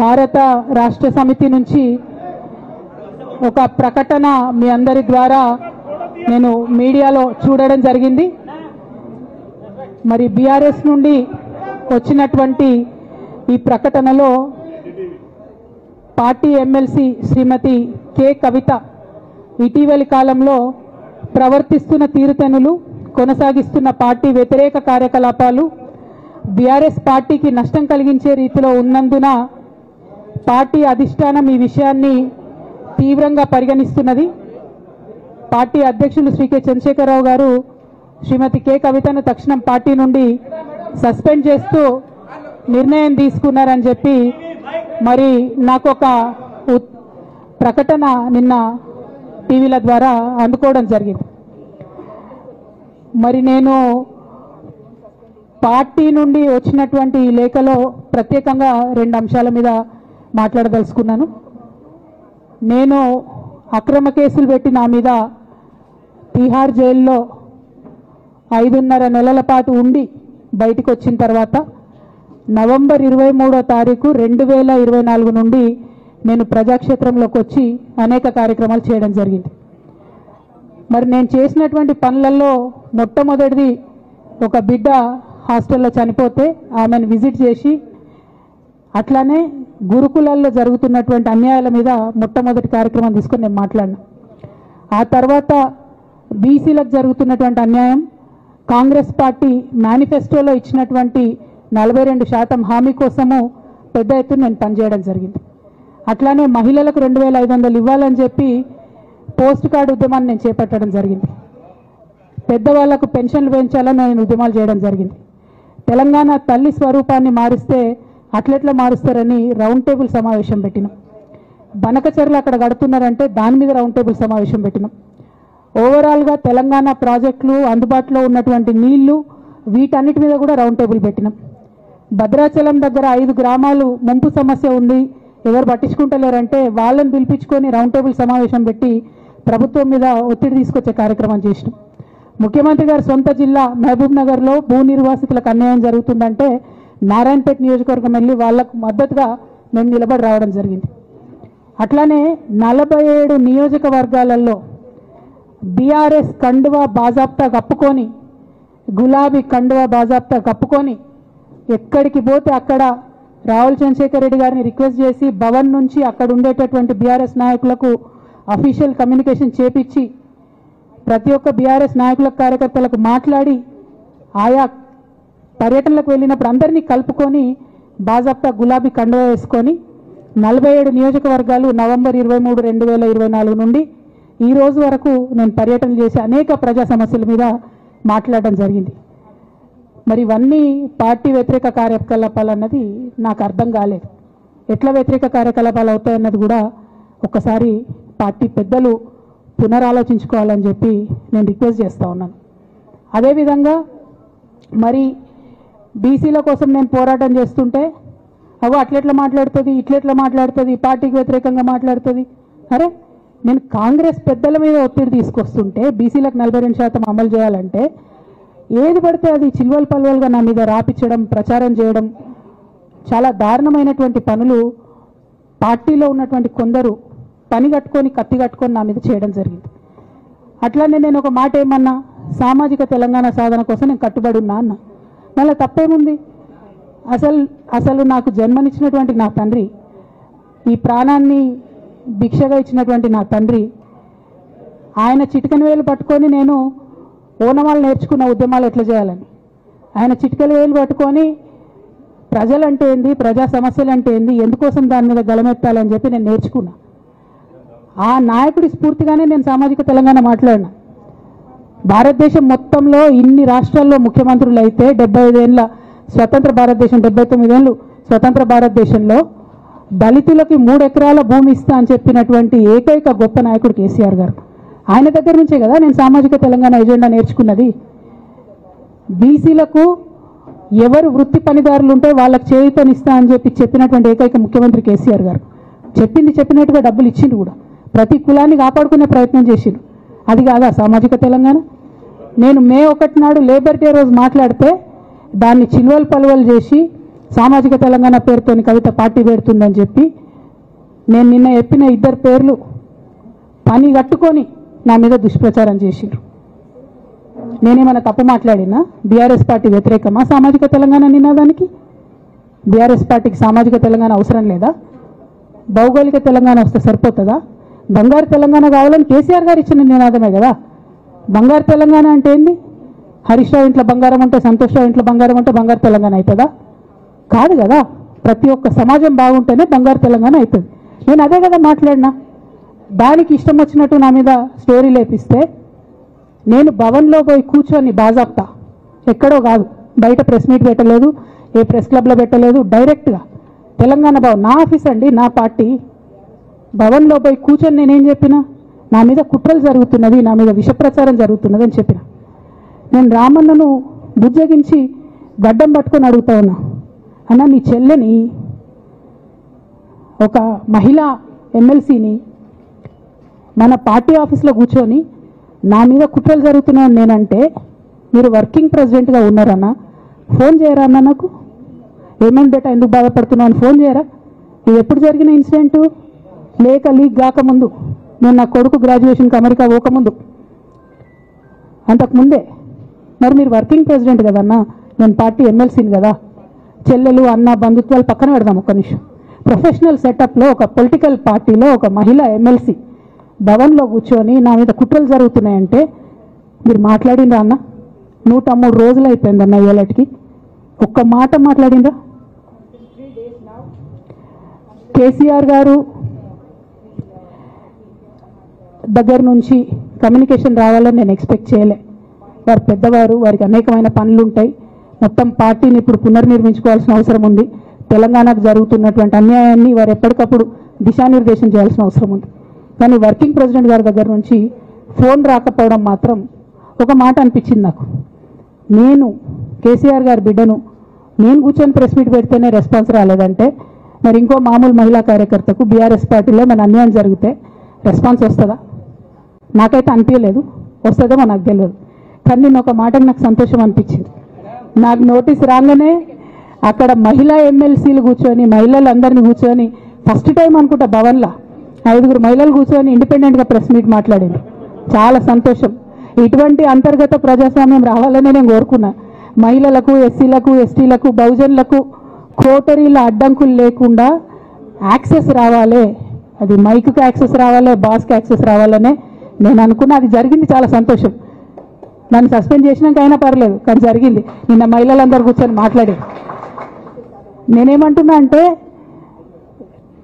భారత రాష్ట్ర సమితి నుంచి ఒక ప్రకటన మీ అందరి ద్వారా నేను మీడియాలో చూడడం జరిగింది. మరి బీఆర్ఎస్ నుండి వచ్చినటువంటి ఈ ప్రకటనలో పార్టీ ఎమ్మెల్సీ శ్రీమతి కె కవిత ఇటీవలి కాలంలో ప్రవర్తిస్తున్న తీరుతెన్నులు, కొనసాగిస్తున్న పార్టీ వ్యతిరేక కార్యకలాపాలు బీఆర్ఎస్ పార్టీకి నష్టం కలిగించే రీతిలో ఉన్నందున పార్టీ అధిష్టానం ఈ విషయాన్ని తీవ్రంగా పరిగణిస్తున్నది. పార్టీ అధ్యక్షులు శ్రీ కె చంద్రశేఖరరావు గారు శ్రీమతి కె కవితను తక్షణం పార్టీ నుండి సస్పెండ్ చేస్తూ నిర్ణయం తీసుకున్నారని చెప్పి మరి నాకు ఒక ప్రకటన నిన్న టీవీల ద్వారా అందుకోవడం జరిగింది. మరి నేను పార్టీ నుండి వచ్చినటువంటి లేఖలో ప్రత్యేకంగా 2 అంశాల మీద మాట్లాడదలుచుకున్నాను. నేను అక్రమ కేసులు పెట్టి నా మీద తిహార్ జైల్లో 5.5 నెలల పాటు ఉండి బయటకు వచ్చిన తర్వాత నవంబర్ 23వ తారీఖు 2024 నుండి నేను ప్రజాక్షేత్రంలోకి వచ్చి అనేక కార్యక్రమాలు చేయడం జరిగింది. మరి నేను చేసినటువంటి పనులలో మొట్టమొదటిది ఒక బిడ్డ హాస్టల్లో చనిపోతే ఆమెను విజిట్ చేసి, అట్లానే గురుకులాల్లో జరుగుతున్నటువంటి అన్యాయాల మీద మొట్టమొదటి కార్యక్రమం తీసుకొని నేను మాట్లాడినా. ఆ తర్వాత బీసీలకు జరుగుతున్నటువంటి అన్యాయం, కాంగ్రెస్ పార్టీ మేనిఫెస్టోలో ఇచ్చినటువంటి 42% హామీ కోసము పెద్ద ఎత్తున నేను పనిచేయడం జరిగింది. అట్లానే మహిళలకు 2500 ఇవ్వాలని చెప్పి పోస్ట్ కార్డు ఉద్యమాన్ని నేను చేపట్టడం జరిగింది. పెద్దవాళ్లకు పెన్షన్లు పెంచాలని నేను ఉద్యమాలు చేయడం జరిగింది. తెలంగాణ తల్లి స్వరూపాన్ని మారిస్తే అట్లెట్లా మారుస్తారని రౌండ్ టేబుల్ సమావేశం పెట్టినాం. బనకచర్లు అక్కడ గడుతున్నారంటే దాని మీద రౌండ్ టేబుల్ సమావేశం పెట్టినాం. ఓవరాల్గా తెలంగాణ ప్రాజెక్టులు, అందుబాటులో ఉన్నటువంటి నీళ్లు, వీటన్నిటి మీద కూడా రౌండ్ టేబుల్ పెట్టినాం. భద్రాచలం దగ్గర 5 గ్రామాలు ముంపు సమస్య ఉంది, ఎవరు పట్టించుకుంటలేరంటే వాళ్ళని పిలిపించుకొని రౌండ్ టేబుల్ సమావేశం పెట్టి ప్రభుత్వం మీద ఒత్తిడి తీసుకొచ్చే కార్యక్రమం చేసినాం. ముఖ్యమంత్రి గారి సొంత జిల్లా మహబూబ్ నగర్లో భూ నిర్వాసితులకు అన్యాయం జరుగుతుందంటే నారాయణపేట నియోజకవర్గం వెళ్ళి వాళ్లకు మద్దతుగా మేము నిలబడి రావడం జరిగింది. అట్లానే 47 నియోజకవర్గాలలో బీఆర్ఎస్ కండువా బాజాప్తా కప్పుకొని, గులాబీ కండువా బాజాప్తా కప్పుకొని ఎక్కడికి పోతే అక్కడ రావుల చంద్రశేఖర్ రెడ్డి గారిని రిక్వెస్ట్ చేసి భవన్ నుంచి అక్కడ ఉండేటటువంటి బీఆర్ఎస్ నాయకులకు అఫీషియల్ కమ్యూనికేషన్ చేపించి ప్రతి ఒక్క బీఆర్ఎస్ నాయకులకు, కార్యకర్తలకు మాట్లాడి ఆయా పర్యటనలకు వెళ్ళినప్పుడు అందరినీ కలుపుకొని బాజాప్తా గులాబీ కండువా వేసుకొని 47 నియోజకవర్గాలు నవంబర్ 23, 2024 నుండి ఈ రోజు వరకు నేను పర్యటన చేసి అనేక ప్రజా సమస్యల మీద మాట్లాడడం జరిగింది. మరి ఇవన్నీ పార్టీ వ్యతిరేక కార్యకలాపాలు అన్నది నాకు అర్థం కాలేదు. ఎట్లా వ్యతిరేక కార్యకలాపాలు అవుతాయన్నది కూడా ఒకసారి పార్టీ పెద్దలు పునరాలోచించుకోవాలని చెప్పి నేను రిక్వెస్ట్ చేస్తూ ఉన్నాను. అదేవిధంగా మరి బీసీల కోసం నేను పోరాటం చేస్తుంటే అట్లెట్లా మాట్లాడుతుంది, ఇట్లెట్లా మాట్లాడుతుంది, పార్టీకి వ్యతిరేకంగా మాట్లాడుతుంది. అరే, నేను కాంగ్రెస్ పెద్దల మీద ఒత్తిడి తీసుకొస్తుంటే బీసీలకు 42% అమలు చేయాలంటే ఏది పడితే అది చిల్వల్ పల్వల్గా నా మీద రాపించడం, ప్రచారం చేయడం, చాలా దారుణమైనటువంటి పనులు పార్టీలో ఉన్నటువంటి కొందరు పని కట్టుకొని, కత్తి కట్టుకొని నా మీద చేయడం జరిగింది. అట్లానే నేను ఒక మాట ఏమన్నా, సామాజిక తెలంగాణ సాధన కోసం నేను కట్టుబడి ఉన్నా అన్న. మళ్ళీ తప్పేముంది? అసలు నాకు జన్మనిచ్చినటువంటి నా తండ్రి, ఈ ప్రాణాన్ని భిక్షగా ఇచ్చినటువంటి నా తండ్రి, ఆయన చిటికని వేలు పట్టుకొని నేను ఓనమాలు నేర్చుకున్న ఉద్యమాలు ఎట్లా చేయాలని, ఆయన చిటికల వేలు పట్టుకొని ప్రజలంటే ఏంది, ప్రజా సమస్యలు అంటే ఏంది, ఎందుకోసం దాని మీద గలమెత్తాలని చెప్పి నేను నేర్చుకున్నా. ఆ నాయకుడి స్ఫూర్తిగానే నేను సామాజిక తెలంగాణ మాట్లాడినా. భారతదేశం మొత్తంలో ఇన్ని రాష్ట్రాల్లో ముఖ్యమంత్రులు అయితే 75 ఏళ్ళ స్వతంత్ర భారతదేశం, 79 ఏళ్ళు స్వతంత్ర భారతదేశంలో దళితులకి 3 ఎకరాల భూమి ఇస్తా అని చెప్పినటువంటి ఏకైక గొప్ప నాయకుడు కేసీఆర్ గారు. ఆయన దగ్గర నుంచే కదా నేను సామాజిక తెలంగాణ ఎజెండా నేర్చుకున్నది. బీసీలకు ఎవరు వృత్తి పనిదారులు ఉంటే వాళ్ళకి చేయూతనిస్తా అని చెప్పినటువంటి ఏకైక ముఖ్యమంత్రి కేసీఆర్ గారు. చెప్పినట్టుగా డబ్బులు ఇచ్చిండు కూడా, ప్రతి కులాన్ని కాపాడుకునే ప్రయత్నం చేసిండు. అది కాదా సామాజిక తెలంగాణ? నేను మే 1 నాడు లేబర్ డే రోజు మాట్లాడితే దాన్ని చిల్వలు పలువలు చేసి సామాజిక తెలంగాణ పేరుతోని కవిత పార్టీ పెడుతుందని చెప్పి నేను నిన్న చెప్పిన ఇద్దరు పేర్లు పని కట్టుకొని నా మీద దుష్ప్రచారం చేసిండ్రు. నేనేమైనా తప్పు మాట్లాడినా? బీఆర్ఎస్ పార్టీ వ్యతిరేకమా సామాజిక తెలంగాణ నినాదానికి? బీఆర్ఎస్ పార్టీకి సామాజిక తెలంగాణ అవసరం లేదా? భౌగోళిక తెలంగాణ వస్తే సరిపోతుందా? బంగారు తెలంగాణ కావాలని కేసీఆర్ గారు ఇచ్చిన నినాదమే కదా. బంగారు తెలంగాణ అంటే ఏంది? హరీష్ రావు ఇంట్లో బంగారం ఉంటే, సంతోష్ రావు ఇంట్లో బంగారం ఉంటే బంగారు తెలంగాణ అవుతుందా? కాదు కదా. ప్రతి ఒక్క సమాజం బాగుంటేనే బంగారు తెలంగాణ అవుతుంది. నేను అదే కదా మాట్లాడినా. దానికి ఇష్టం వచ్చినట్టు నా మీద స్టోరీ లేపిస్తే నేను భవన్లో పోయి కూర్చొని బాజాప్తా, ఎక్కడో కాదు, బయట ప్రెస్ మీట్ పెట్టలేదు, ఏ ప్రెస్ క్లబ్లో పెట్టలేదు, డైరెక్ట్గా తెలంగాణ భవన్ నా ఆఫీస్ అండి, నా పార్టీ భవన్లో పోయి కూర్చొని నేనేం చెప్పినా? నా మీద కుట్రలు జరుగుతున్నది, నా మీద విషప్రచారం జరుగుతున్నది అని చెప్పిన. నేను రామన్నను బుజ్జగించి గడ్డం పట్టుకొని అడుగుతా ఉన్నా, అన్న నీ చెల్లెని, ఒక మహిళా ఎమ్మెల్సీని మన పార్టీ ఆఫీస్లో కూర్చొని నా మీద కుట్రలు జరుగుతున్నాయని నేనంటే మీరు వర్కింగ్ ప్రెసిడెంట్గా ఉన్నారన్నా ఫోన్ చేయరా అన్న? నాకు ఏమైంది బేటా, ఎందుకు బాధపడుతున్నావు అని ఫోన్ చేయరా? ఇది ఎప్పుడు జరిగిన ఇన్సిడెంటు? లేక లీక్ కాకముందు, నేను నా కొడుకు గ్రాడ్యుయేషన్కి అమెరికా పోకముందు, అంతకుముందే. మరి మీరు వర్కింగ్ ప్రెసిడెంట్ కదన్నా, నేను పార్టీ ఎమ్మెల్సీని కదా. చెల్లెలు అన్న బంధుత్వాలు పక్కన పెడదాం ఒక్క నిమిషం. ప్రొఫెషనల్ సెటప్లో ఒక పొలిటికల్ పార్టీలో ఒక మహిళా ఎమ్మెల్సీ భవన్లో కూర్చొని నా మీద కుట్రలు జరుగుతున్నాయంటే మీరు మాట్లాడిండ్రా అన్న? 103 రోజులు అయిపోయిందన్న ఇవాళకి, ఒక్క మాట మాట్లాడిండ్రా? కేసీఆర్ గారు దగ్గర నుంచి కమ్యూనికేషన్ రావాలని నేను ఎక్స్పెక్ట్ చేయలే. వారు పెద్దవారు, వారికి అనేకమైన పనులు ఉంటాయి. మొత్తం పార్టీని ఇప్పుడు పునర్నిర్మించుకోవాల్సిన అవసరం ఉంది. తెలంగాణకు జరుగుతున్నటువంటి అన్యాయాన్ని వారు ఎప్పటికప్పుడు దిశానిర్దేశం చేయాల్సిన అవసరం ఉంది. కానీ వర్కింగ్ ప్రెసిడెంట్ గారి దగ్గర నుంచి ఫోన్ రాకపోవడం మాత్రం ఒక మాట అనిపించింది నాకు. నేను కేసీఆర్ గారి బిడ్డను, నేను కూర్చొని ప్రెస్ మీట్ పెడితేనే రెస్పాన్స్ రాలేదంటే మరి ఇంకో మామూలు మహిళా కార్యకర్తకు బీఆర్ఎస్ పార్టీలో మన అన్యాయం జరిగితే రెస్పాన్స్ వస్తుందా? నాకైతే అనిపించలేదు, వస్తుందేమో నాకు తెలియదు. కానీ నేను ఒక మాటకు నాకు సంతోషం అనిపించింది. నాకు నోటీస్ రాగానే అక్కడ మహిళా ఎమ్మెల్సీలు కూర్చొని, మహిళలందరినీ కూర్చొని, ఫస్ట్ టైం అనుకుంటా భవన్లో 5 మహిళలు కూర్చొని ఇండిపెండెంట్గా ప్రెస్ మీట్ మాట్లాడింది. చాలా సంతోషం. ఇటువంటి అంతర్గత ప్రజాస్వామ్యం రావాలని నేను కోరుకున్నా. మహిళలకు, ఎస్సీలకు, ఎస్టీలకు, బహుజనులకు కోటరీల అడ్డంకులు లేకుండా యాక్సెస్ రావాలి, అది మైక్కి యాక్సెస్ రావాలి, బాస్కి యాక్సెస్ రావాలనే నేను అనుకున్నా. అది జరిగింది, చాలా సంతోషం. నన్ను సస్పెండ్ చేసినాక అయినా పర్లేదు, కానీ జరిగింది. నిన్న మహిళలందరూ కూర్చొని మాట్లాడారు. నేనేమంటున్నా అంటే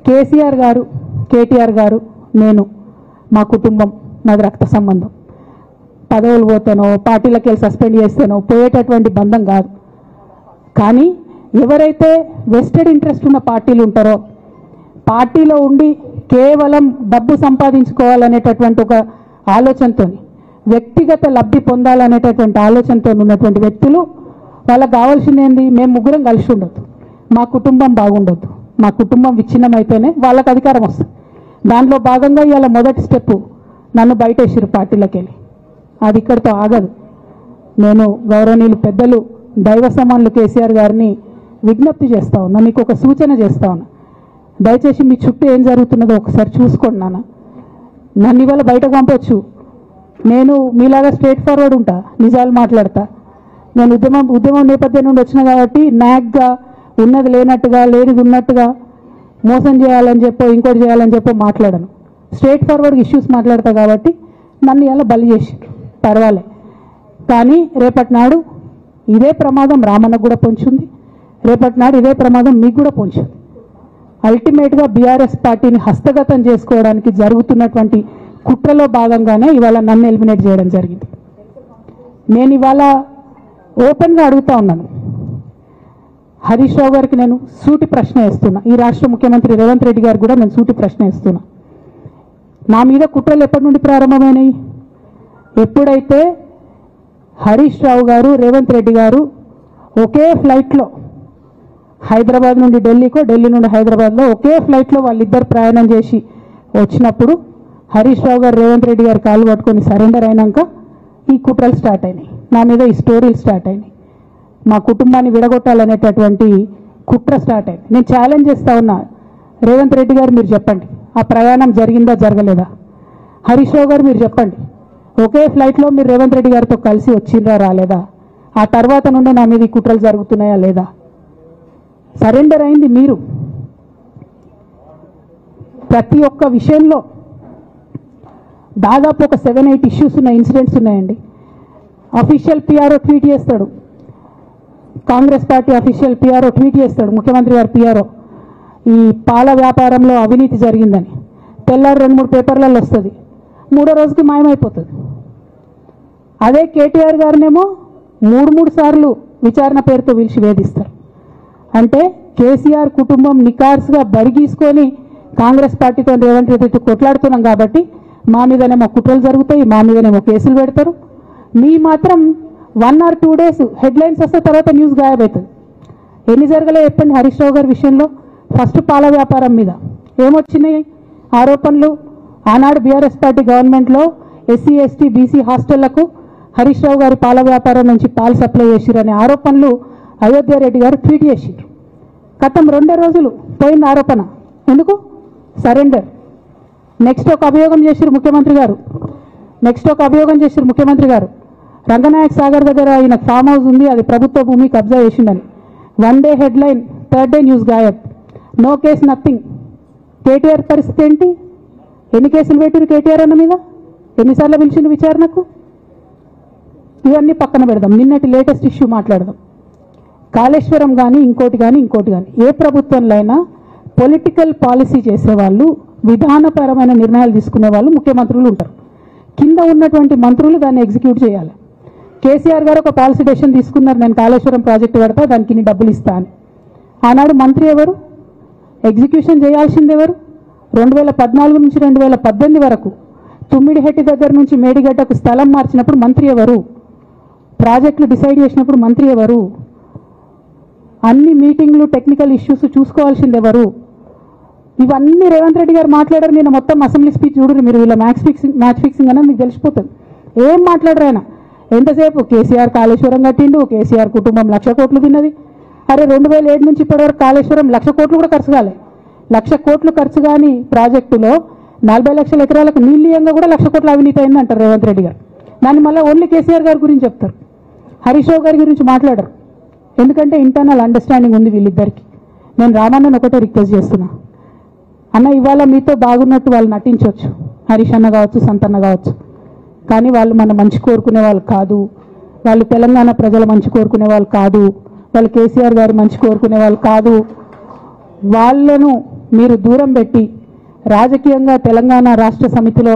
కేసీఆర్ గారు, కేటీఆర్ గారు, నేను, మా కుటుంబం, నాది రక్త సంబంధం. పదవులు పోతానో, పార్టీలకు వెళ్ళి సస్పెండ్ చేస్తానో పోయేటటువంటి బంధం కాదు. కానీ ఎవరైతే వెస్టెడ్ ఇంట్రెస్ట్ ఉన్న పార్టీలు ఉంటారో, పార్టీలో ఉండి కేవలం డబ్బు సంపాదించుకోవాలనేటటువంటి ఒక ఆలోచనతో, వ్యక్తిగత లబ్ధి పొందాలనేటటువంటి ఆలోచనతో ఉన్నటువంటి వ్యక్తులు, వాళ్ళకి కావాల్సింది ఏంది? మేము ముగ్గురం కలిసి ఉండొద్దు, మా కుటుంబం బాగుండొద్దు, మా కుటుంబం విచ్ఛిన్నమైతేనే వాళ్ళకి అధికారం వస్తుంది. దాంట్లో భాగంగా ఇవాళ మొదటి స్టెప్ నన్ను బయటేసారు పార్టీలోకి వెళ్ళి. అది ఇక్కడితో ఆగదు. నేను గౌరవనీయులు పెద్దలు దైవ సమానులు కేసీఆర్ గారిని విజ్ఞప్తి చేస్తా ఉన్నా, మీకు ఒక సూచన చేస్తా ఉన్నా. దయచేసి మీ చుట్టూ ఏం జరుగుతున్నదో ఒకసారి చూసుకోండి నాన్న. నన్ను ఇవాళ బయటకు పంపొచ్చు, నేను మీలాగా స్ట్రేట్ ఫార్వర్డ్ ఉంటా, నిజాలు మాట్లాడతా. నేను ఉద్యమం నేపథ్యం నుండి వచ్చిన కాబట్టి నాగ్గా, ఉన్నది లేనట్టుగా, లేనిది ఉన్నట్టుగా, మోసం చేయాలని చెప్పో ఇంకోటి చేయాలని చెప్పో మాట్లాడను. స్ట్రేట్ ఫార్వర్డ్గా ఇష్యూస్ మాట్లాడతా కాబట్టి నన్ను ఇలా బలి చేసిండ్రు, పర్వాలే. కానీ రేపటి నాడు ఇదే ప్రమాదం రామన్నకు కూడా పొంచుంది, రేపటి నాడు ఇదే ప్రమాదం మీకు కూడా పొంచుంది. అల్టిమేట్గా బీఆర్ఎస్ పార్టీని హస్తగతం చేసుకోవడానికి జరుగుతున్నటువంటి కుట్రలో భాగంగానే ఇవాళ నన్ను ఎలిమినేట్ చేయడం జరిగింది. నేను ఇవాళ ఓపెన్గా అడుగుతా ఉన్నాను, హరీష్ రావు గారికి నేను సూటి ప్రశ్న వేస్తున్నా, ఈ రాష్ట్ర ముఖ్యమంత్రి రేవంత్ రెడ్డి గారికి కూడా నేను సూటి ప్రశ్న వేస్తున్నా. నా మీద కుట్రలు ఎప్పటి నుండి ప్రారంభమైనాయి? ఎప్పుడైతే హరీష్ రావు గారు, రేవంత్ రెడ్డి గారు ఒకే ఫ్లైట్లో హైదరాబాద్ నుండి ఢిల్లీకో, ఢిల్లీ నుండి హైదరాబాద్లో ఒకే ఫ్లైట్లో వాళ్ళిద్దరు ప్రయాణం చేసి వచ్చినప్పుడు హరీష్ రావు గారు, రేవంత్ రెడ్డి గారు కాలు పట్టుకొని సరెండర్ అయినాక ఈ కుట్రలు స్టార్ట్ అయినాయి, నా మీద ఈ స్టోరీలు స్టార్ట్ అయినాయి. మా కుటుంబాన్ని విడగొట్టాలనేటటువంటి కుట్ర స్టార్ట్ అయింది. నేను ఛాలెంజ్ చేస్తా ఉన్నా, రేవంత్ రెడ్డి గారు మీరు చెప్పండి, ఆ ప్రయాణం జరిగిందా జరగలేదా? హరీష్ రావు గారు మీరు చెప్పండి, ఒకే ఫ్లైట్లో మీరు రేవంత్ రెడ్డి గారితో కలిసి వచ్చిందా రాలేదా? ఆ తర్వాత నుండి నా మీద ఈ కుట్రలు జరుగుతున్నాయా లేదా? సరెండర్ అయింది మీరు. ప్రతి ఒక్క విషయంలో దాదాపు ఒక 7-8 ఇష్యూస్ ఉన్న ఇన్సిడెంట్స్ ఉన్నాయండి. అఫీషియల్ పిఆర్ఓ ట్వీట్ చేస్తాడు, Congress party official PRO tweet చేస్తాడు, ముఖ్యమంత్రి గారు పిఆర్ఓ, ఈ పాల వ్యాపారంలో అవినీతి జరిగిందని. తెల్లారు 2-3 పేపర్లలో వస్తుంది, 3వ రోజుకి మాయమైపోతుంది. అదే కేటీఆర్ గారినేమో 3 సార్లు విచారణ పేరుతో పిలిచి వేధిస్తారు. అంటే కేసీఆర్ కుటుంబం నికార్స్గా బరిగీసుకొని కాంగ్రెస్ పార్టీతో రేవంత్ రెడ్డితో కొట్లాడుతున్నాం కాబట్టి మా మీదనేమో కుట్రలు జరుగుతాయి, మా మీదనేమో కేసులు పెడతారు. మీ మాత్రం 1 or 2 days హెడ్లైన్స్ వస్తే తర్వాత న్యూస్ గాయబవుతుంది. ఎన్ని జరగలే చెప్పండి హరీష్ రావు గారి విషయంలో? ఫస్ట్ పాల వ్యాపారం మీద ఏమొచ్చినాయి ఆరోపణలు? ఆనాడు బీఆర్ఎస్ పార్టీ గవర్నమెంట్లో SC ST BC హాస్టళ్లకు Harish Rao గారి పాల వ్యాపారం నుంచి పాలు సప్లై చేసిరనే ఆరోపణలు అయోధ్య రెడ్డి గారు ట్వీట్ చేసిరు. గతం 2 రోజులు పోయిన ఆరోపణ. ఎందుకు? సరెండర్. నెక్స్ట్ ఒక అభియోగం చేసిరు ముఖ్యమంత్రి గారు, రంగనాయక్ సాగర్ దగ్గర ఆయన ఫామ్ హౌస్ ఉంది, అది ప్రభుత్వ భూమి కబ్జా చేసిండని. 1 day headline, 3rd day news గాయబ్. No case, nothing. కేటీఆర్ పరిస్థితి ఏంటి? ఎన్ని కేసులు పెట్టిరు కేటీఆర్ అన్న మీద? ఎన్నిసార్లు పిలిచిండు విచారణకు? ఇవన్నీ పక్కన పెడదాం, నిన్నటి లేటెస్ట్ ఇష్యూ మాట్లాడదాం. కాళేశ్వరం కానీ ఇంకోటి కానీ ఏ ప్రభుత్వంలో అయినా పొలిటికల్ పాలసీ చేసేవాళ్ళు, విధానపరమైన నిర్ణయాలు తీసుకునే వాళ్ళు ముఖ్యమంత్రులు ఉంటారు. కింద ఉన్నటువంటి మంత్రులు దాన్ని ఎగ్జిక్యూట్ చేయాలి. కేసీఆర్ గారు ఒక పాలసీ డెసిషన్ తీసుకున్నారు, నేను కాళేశ్వరం ప్రాజెక్టు పెడతా, దానికి ఇన్ని డబ్బులు ఇస్తా అని. ఆనాడు మంత్రి ఎవరు? ఎగ్జిక్యూషన్ చేయాల్సింది ఎవరు? 2014 నుంచి 2018 వరకు తుమ్మిడిహెట్టి దగ్గర నుంచి మేడిగడ్డకు స్థలం మార్చినప్పుడు మంత్రి ఎవరు? ప్రాజెక్టులు డిసైడ్ చేసినప్పుడు మంత్రి ఎవరు? అన్ని మీటింగ్లు టెక్నికల్ ఇష్యూస్ చూసుకోవాల్సింది ఎవరు? ఇవన్నీ రేవంత్ రెడ్డి గారు మాట్లాడారు. నేను మొత్తం అసెంబ్లీ స్పీచ్ చూడరు మీరు, వీళ్ళ మ్యాచ్ ఫిక్సింగ్ అనేది మీకు తెలిసిపోతుంది. ఏం మాట్లాడరు ఆయన. ఎంతసేపు కేసీఆర్ కాళేశ్వరం కట్టిండు, కేసీఆర్ కుటుంబం 1,00,000 కోట్లు తిన్నది. అరే 2007 నుంచి ఇప్పటివరకు కాళేశ్వరం 1,00,000 కోట్లు కూడా ఖర్చు కాలే. 1,00,000 కోట్లు ఖర్చు కాని ప్రాజెక్టులో 40 లక్షల ఎకరాలకు నీళ్ళీయంగా కూడా 1,00,000 కోట్ల అవినీతి అయింది అంటారు రేవంత్ రెడ్డి గారు. దాన్ని మళ్ళీ ఓన్లీ కేసీఆర్ గారి గురించి చెప్తారు, హరీష్ రావు గారి గురించి మాట్లాడరు. ఎందుకంటే ఇంటర్నల్ అండర్స్టాండింగ్ ఉంది వీళ్ళిద్దరికి. నేను రామన్నను ఒకటే రిక్వెస్ట్ చేస్తున్నా, అన్న ఇవాళ మీతో బాగున్నట్టు వాళ్ళు నటించవచ్చు, హరీష్ అన్న కావచ్చు, సంతన్న కావచ్చు, కానీ వాళ్ళు మన మంచి కోరుకునే వాళ్ళు కాదు, వాళ్ళు తెలంగాణ ప్రజల మంచి కోరుకునే వాళ్ళు కాదు, వాళ్ళు కేసీఆర్ గారు మంచి కోరుకునే వాళ్ళు కాదు. వాళ్ళను మీరు దూరం పెట్టి రాజకీయంగా తెలంగాణ రాష్ట్ర సమితిలో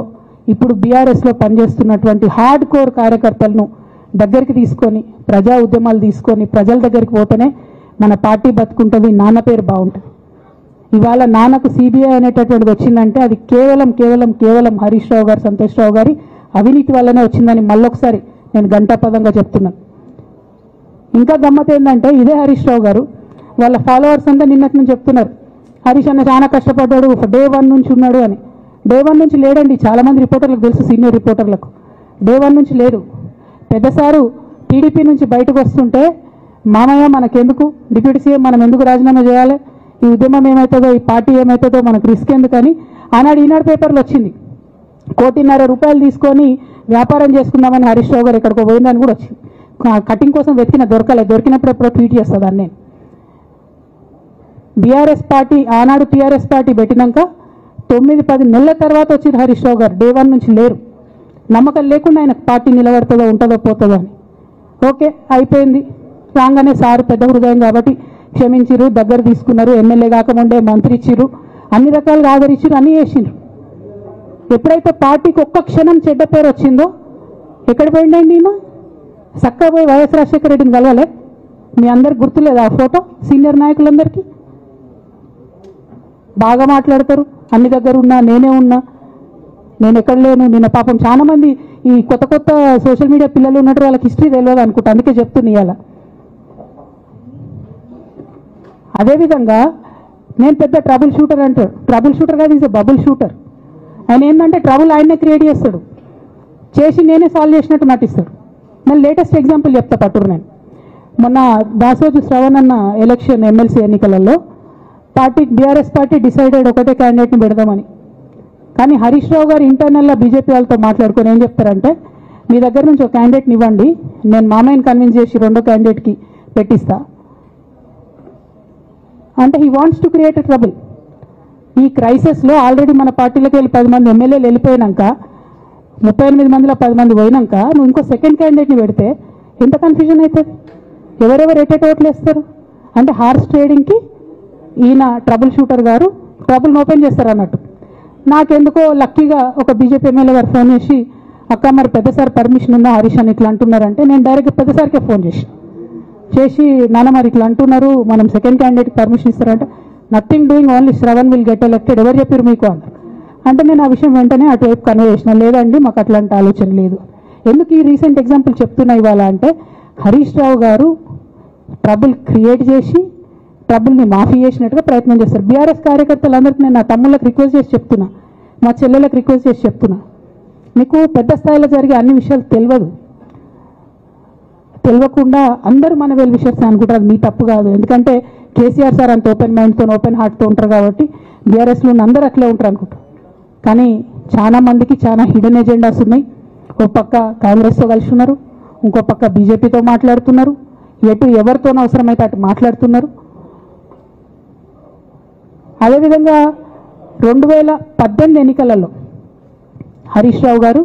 ఇప్పుడు బీఆర్ఎస్లో పనిచేస్తున్నటువంటి హార్డ్ కోర్ కార్యకర్తలను దగ్గరికి తీసుకొని ప్రజా ఉద్యమాలు తీసుకొని ప్రజల దగ్గరికి పోతేనే మన పార్టీ బతుకుంటుంది, నాన్న పేరు బాగుంటుంది. ఇవాళ నాన్నకు సిబిఐ అనేటటువంటిది వచ్చిందంటే అది కేవలం హరీష్ రావు గారు, సంతోష్ రావు గారి అవినీతి వల్లనే వచ్చిందని మళ్ళొకసారి నేను గంటాపదంగా చెప్తున్నాను. ఇంకా గమ్మత్ ఏంటంటే ఇదే హరీష్ రావు గారు వాళ్ళ ఫాలోవర్స్ అంతా నిన్నటి నుంచి చెప్తున్నారు, హరీష్ అన్న చాలా కష్టపడ్డాడు, డే 1 నుంచి ఉన్నాడు అని. డే 1 నుంచి లేడండి, చాలామంది రిపోర్టర్లకు తెలుసు, సీనియర్ రిపోర్టర్లకు. డే 1 నుంచి లేడు. పెద్దసారు టీడీపీ నుంచి బయటకు వస్తుంటే మామయ్య మనకెందుకు, డిప్యూటీ సీఎం మనం ఎందుకు రాజీనామా చేయాలి, ఈ ఉద్యమం ఏమవుతుందో, ఈ పార్టీ ఏమవుతుందో మనకు రిస్క్ ఎందుకని ఆనాడు ఈనాడు పేపర్లు వచ్చింది. 1,50,00,000 రూపాయలు తీసుకొని వ్యాపారం చేసుకుందామని హరీష్ రావు గారు ఎక్కడికో పోయిందని కూడా వచ్చింది. కటింగ్ కోసం దొరికినప్పుడు ఎప్పుడో ట్వీట్ చేస్తుందని నేను. బీఆర్ఎస్ పార్టీ ఆనాడు టీఆర్ఎస్ పార్టీ పెట్టినాక 9-10 నెలల తర్వాత వచ్చింది హరీష్ రావు గారు. డే 1 నుంచి లేరు. నమ్మకం లేకుండా ఆయన పార్టీ నిలబడుతుందో ఉంటుందో పోతుందో అని. ఓకే అయిపోయింది. రాగానే సార్ పెద్ద హృదయం కాబట్టి క్షమించిరు, దగ్గర తీసుకున్నారు, ఎమ్మెల్యే కాకముందే మంత్రి ఇచ్చిరు, అన్ని రకాలుగా ఆదరించారు, అన్నీ చేసిండ్రు. ఎప్పుడైతే పార్టీకి ఒక్క క్షణం చెడ్డ పేరు వచ్చిందో ఎక్కడ పోయిండండి ఈయన? చక్కగా పోయి వైఎస్ రాజశేఖర రెడ్డిని కలవలే? మీ అందరికి గుర్తులేదు ఆ ఫోటో? సీనియర్ నాయకులందరికీ బాగా మాట్లాడతారు, అన్ని దగ్గర ఉన్నా, నేనే ఉన్నా, నేను ఎక్కడ లేను. నిన్న పాపం చాలా మంది ఈ కొత్త సోషల్ మీడియా పిల్లలు ఉన్నట్టు వాళ్ళకి హిస్టరీ తెలియదు అనుకుంటా, అందుకే చెప్తున్నా ఇవాళ. అదేవిధంగా నేను పెద్ద ట్రబుల్ షూటర్ అంటారు. ట్రబుల్ షూటర్ కాదు, ఈజ్ బబుల్ షూటర్. ఆయన ఏంటంటే ట్రబుల్ ఆయనే క్రియేట్ చేస్తాడు, చేసి నేనే సాల్వ్ చేసినట్టు నటిస్తాడు. నేను లేటెస్ట్ ఎగ్జాంపుల్ చెప్తా పట్టురు. నేను మొన్న దాసోజు శ్రవణ్ అన్న ఎలక్షన్ ఎమ్మెల్సీ ఎన్నికలలో బీఆర్ఎస్ పార్టీ డిసైడెడ్ ఒకటే క్యాండిడేట్ని పెడదామని. కానీ హరీష్ రావు గారు ఇంటర్నల్గా బీజేపీ వాళ్ళతో మాట్లాడుకొని ఏం చెప్తారంటే, మీ దగ్గర నుంచి ఒక క్యాండిడేట్ని ఇవ్వండి, నేను మామయ్యని కన్విన్స్ చేసి రెండో క్యాండిడేట్కి పెట్టిస్తా అంటే he wants to create a trouble. ఈ క్రైసిస్లో ఆల్రెడీ మన పార్టీలోకి వెళ్ళి 10 మంది ఎమ్మెల్యేలు వెళ్ళిపోయినాక 38 మందిలో 10 మంది పోయినాక నువ్వు ఇంకో సెకండ్ క్యాండిడేట్ని పెడితే ఎంత కన్ఫ్యూజన్ అవుతుంది? ఎవరెవరు ఎటెట్ ఓట్లు వేస్తారు? అంటే హార్స్ ట్రేడింగ్కి ఈయన ట్రబుల్ షూటర్ గారు ట్రబుల్ని ఓపెన్ చేస్తారు అన్నట్టు. నాకెందుకో లక్కీగా ఒక బీజేపీ ఎమ్మెల్యే గారు ఫోన్ చేసి, అక్క మరి పెద్దసారి పర్మిషన్ ఉందా హరీష్ అని ఇట్లా అంటున్నారంటే, నేను డైరెక్ట్గా పెద్దసారికే ఫోన్ చేసి నాన్న మరి ఇట్లా అంటున్నారు, మనం సెకండ్ క్యాండిడేట్కి పర్మిషన్ ఇస్తారంటే, nothing doing, only Shravan will get elected, ఎవరు చెప్పారు మీకు అన్నారు. అంటే నేను ఆ విషయం వెంటనే అటువైపు కన్వే చేసిన, లేదండి మాకు అట్లాంటి ఆలోచన లేదు. ఎందుకు ఈ రీసెంట్ ఎగ్జాంపుల్ చెప్తున్నా ఇవాళ అంటే, హరీష్ రావు గారు ట్రబుల్ క్రియేట్ చేసి ట్రబుల్ని మాఫీ చేసినట్టుగా ప్రయత్నం చేస్తారు. బీఆర్ఎస్ కార్యకర్తలందరికీ నేను నా తమ్ముళ్ళకి రిక్వెస్ట్ చేసి చెప్తున్నా, మా చెల్లెలకు రిక్వెస్ట్ చేసి చెప్తున్నా, మీకు పెద్ద స్థాయిలో జరిగే అన్ని విషయాలు తెలియకుండా అందరూ మన వెల్ విషయర్స్ అనుకుంటారు. అది మీ తప్పు కాదు, ఎందుకంటే కేసీఆర్ సార్ అంత ఓపెన్ మైండ్తో ఓపెన్ హార్ట్తో ఉంటారు కాబట్టి బీఆర్ఎస్లో అందరూ అట్లే ఉంటారు అనుకుంటారు. కానీ చాలా మందికి చాలా హిడెన్ ఎజెండాస్ ఉన్నాయి. ఒక పక్క కాంగ్రెస్తో కలిసి ఉన్నారు, ఇంకో పక్క బీజేపీతో మాట్లాడుతున్నారు, ఎటు ఎవరితో అవసరమైతే అటు మాట్లాడుతున్నారు. అదేవిధంగా 2018 ఎన్నికలలో హరీష్ రావు గారు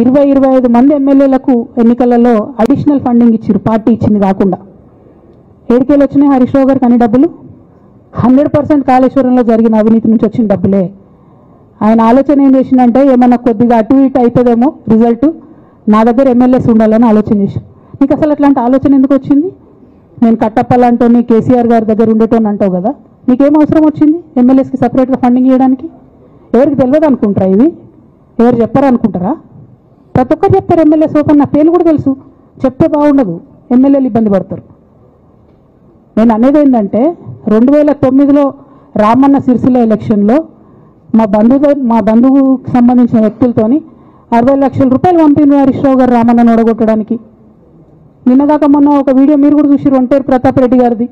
20-25 మంది ఎమ్మెల్యేలకు ఎన్నికలలో అడిషనల్ ఫండింగ్ ఇచ్చారు, పార్టీ ఇచ్చింది కాకుండా. ఏడికేలు వచ్చినాయి హరీష్ రావు గారికి అన్ని డబ్బులు? 100% కాళేశ్వరంలో జరిగిన అవినీతి నుంచి వచ్చిన డబ్బులే. ఆయన ఆలోచన ఏం చేసిందంటే, ఏమన్నా కొద్దిగా అటు ఇటు అవుతుందేమో రిజల్ట్, నా దగ్గర ఎమ్మెల్యేస్ ఉండాలని ఆలోచన చేసి. నీకు అసలు అట్లాంటి ఆలోచన ఎందుకు వచ్చింది? నేను కట్టప్పలంటోని కేసీఆర్ గారి దగ్గర ఉండేటోని అంటావు కదా, నీకేం అవసరం వచ్చింది ఎమ్మెల్యేస్కి సపరేట్గా ఫండింగ్ ఇవ్వడానికి? ఎవరికి తెలియదు అనుకుంటారా? ఇవి ఎవరు చెప్పారు అనుకుంటారా? ప్రతి ఒక్కరు చెప్తారు ఎమ్మెల్యేస్ ఓపెన్, నా పేర్లు కూడా తెలుసు, చెప్తే బాగుండదు, ఎమ్మెల్యేలు ఇబ్బంది పడతారు. నేను అనేది ఏంటంటే, 2009లో రామన్న సిరిసిల్ల ఎలక్షన్లో మా బంధువుకు సంబంధించిన వ్యక్తులతోని 60 లక్షల రూపాయలు పంపిన హరీష్ రావు గారు రామన్నను ఓడగొట్టడానికి. నిన్నదాకా మొన్న ఒక వీడియో మీరు కూడా చూసి, ఒంటేరు ప్రతాప్ రెడ్డి గారిది,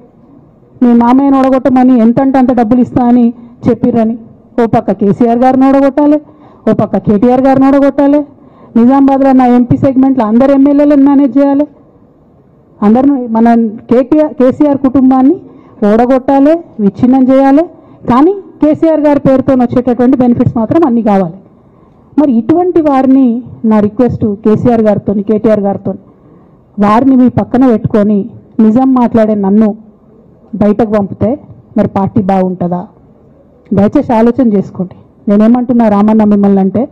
మీ మామయ్యను ఓడగొట్టమని ఎంత అంటే అంత డబ్బులు ఇస్తా అని చెప్పిర్రని. ఓ పక్క కేసీఆర్ గారిని ఓడగొట్టాలి, ఓ పక్క కేటీఆర్ గారిని ఓడగొట్టాలి, నిజామాబాద్లో నా ఎంపీ సెగ్మెంట్లో అందరు ఎమ్మెల్యేలను మేనేజ్ చేయాలి, అందరిని మన కేసీఆర్ కుటుంబాన్ని ఓడగొట్టాలి, విచ్ఛిన్నం చేయాలి. కానీ కేసీఆర్ గారి పేరుతో వచ్చేటటువంటి బెనిఫిట్స్ మాత్రం అన్నీ కావాలి. మరి ఇటువంటి వారిని నా రిక్వెస్ట్ కేసీఆర్ గారితో కేటీఆర్ గారితో, వారిని మీ పక్కన పెట్టుకొని నిజం మాట్లాడే నన్ను బయటకు పంపితే మరి పార్టీ బాగుంటుందా? దయచేసి ఆలోచన చేసుకోండి. నేనేమంటున్నా రామన్న మిమ్మల్ని అంటే,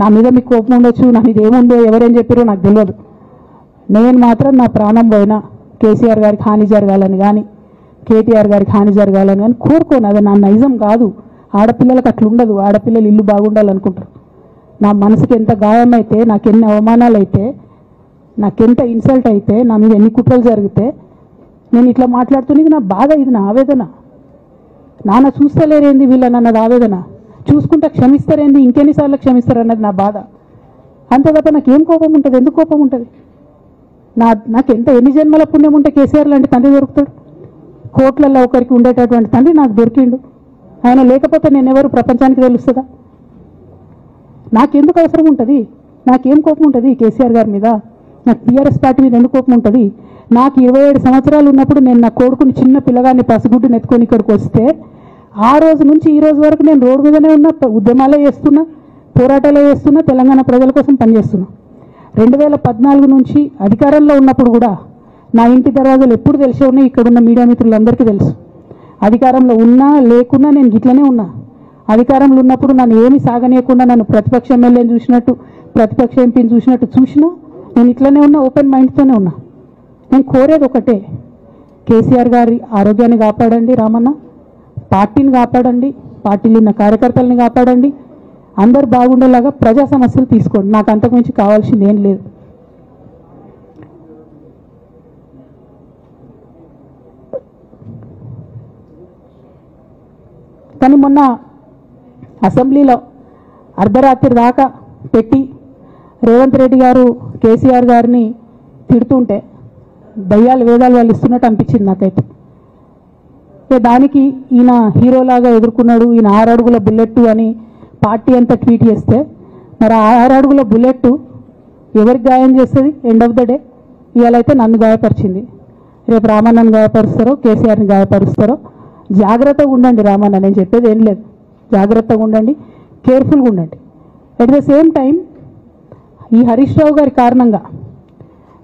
నా మీద మీకు కోపం ఉండొచ్చు, నా మీద ఏముందో ఎవరేం చెప్పారో నాకు తెలియదు. నేను మాత్రం నా ప్రాణం పోయినా కేసీఆర్ గారికి హాని జరగాలని కానీ కేటీఆర్ గారికి హాని జరగాలని కానీ కోరుకోను. అది నా నైజం కాదు. ఆడపిల్లలకు అట్లా ఉండదు. ఆడపిల్లలు ఇల్లు బాగుండాలనుకుంటారు. నా మనసుకి ఎంత గాయమైతే, నాకు ఎన్ని అవమానాలు అయితే, నాకెంత ఇన్సల్ట్ అయితే, నా మీద ఎన్ని కుట్రలు జరిగితే నేను ఇట్లా మాట్లాడుతున్నది నా బాధ, ఇది నా ఆవేదన. నాన్న చూస్తలేరేంది వీళ్ళని అన్నది ఆవేదన, చూసుకుంటే క్షమిస్తారేంది ఇంకెన్నిసార్లు క్షమిస్తారు అన్నది నా బాధ. అంతే తప్ప నాకేం కోపం ఉంటుంది? ఎందుకు కోపం ఉంటుంది? నాకు ఎన్ని జన్మల పుణ్యం ఉంటే కేసీఆర్ లాంటి తండ్రి దొరుకుతాడు? కోట్లలో ఒకరికి ఉండేటటువంటి తండ్రి నాకు దొరికిండు. ఆయన లేకపోతే నేను ఎవరు ప్రపంచానికి తెలుస్తుందా? నాకెందుకు అవసరం ఉంటుంది? నాకేం కోపం ఉంటుంది కేసీఆర్ గారి మీద? నాకు టీఆర్ఎస్ పార్టీ మీద ఎందుకు కోపం ఉంటుంది? నాకు 27 సంవత్సరాలు ఉన్నప్పుడు నేను నా కొడుకుని చిన్న పిల్లగాన్ని పసిగుడ్డుని ఎత్తుకొని ఇక్కడికి వస్తే, ఆ రోజు నుంచి ఈ రోజు వరకు నేను రోడ్డు మీదనే ఉన్నా, ఉద్యమాలే చేస్తున్నా, పోరాటాలే చేస్తున్నా, తెలంగాణ ప్రజల కోసం పనిచేస్తున్నా. 2014 నుంచి అధికారంలో ఉన్నప్పుడు కూడా నా ఇంటి దర్వాజాలు ఎప్పుడు తెలిసే ఉన్నాయి. ఇక్కడున్న మీడియా మిత్రులందరికీ తెలుసు. అధికారంలో ఉన్నా లేకున్నా నేను ఇట్లనే ఉన్నా. అధికారంలో ఉన్నప్పుడు నన్ను ఏమి సాగనీయకుండా నన్ను ప్రతిపక్ష ఎమ్మెల్యేని చూసినట్టు, ప్రతిపక్ష ఎంపీని చూసినట్టు చూసినా నేను ఇట్లనే ఉన్నా, ఓపెన్ మైండ్తోనే ఉన్నా. నేను కోరేది ఒకటే, కేసీఆర్ గారి ఆరోగ్యాన్ని కాపాడండి రామన్న, పార్టీని కాపాడండి, పార్టీలో ఉన్న కార్యకర్తలని కాపాడండి, అందరు బాగుండేలాగా ప్రజా సమస్యలు తీసుకోండి. నాకు అంతకుమించి కావాల్సింది ఏం లేదు. కానీ మొన్న అసెంబ్లీలో అర్ధరాత్రి దాకా పెట్టి రేవంత్ రెడ్డి గారు కేసీఆర్ గారిని తిడుతుంటే దయ్యాలు వేదాలు వాళ్ళు ఇస్తున్నట్టు అనిపించింది నాకైతే. దానికి ఈయన హీరోలాగా ఎదుర్కొన్నాడు, ఈయన 6 అడుగుల బుల్లెట్ అని పార్టీ అంతా ట్వీట్ చేస్తే, మరి 6 అడుగుల బుల్లెట్ ఎవరికి గాయం చేస్తుంది? ఎండ్ ఆఫ్ ద డే ఇవాళ అయితే నన్ను గాయపరిచింది, రేపు రామన్నను గాయపరుస్తారో కేసీఆర్ని గాయపరుస్తారో. జాగ్రత్తగా ఉండండి రామన్న, నేను చెప్పేది ఏం లేదు, జాగ్రత్తగా ఉండండి, కేర్ఫుల్గా ఉండండి. అట్ ద సేమ్ టైం ఈ హరీష్ రావు గారి కారణంగా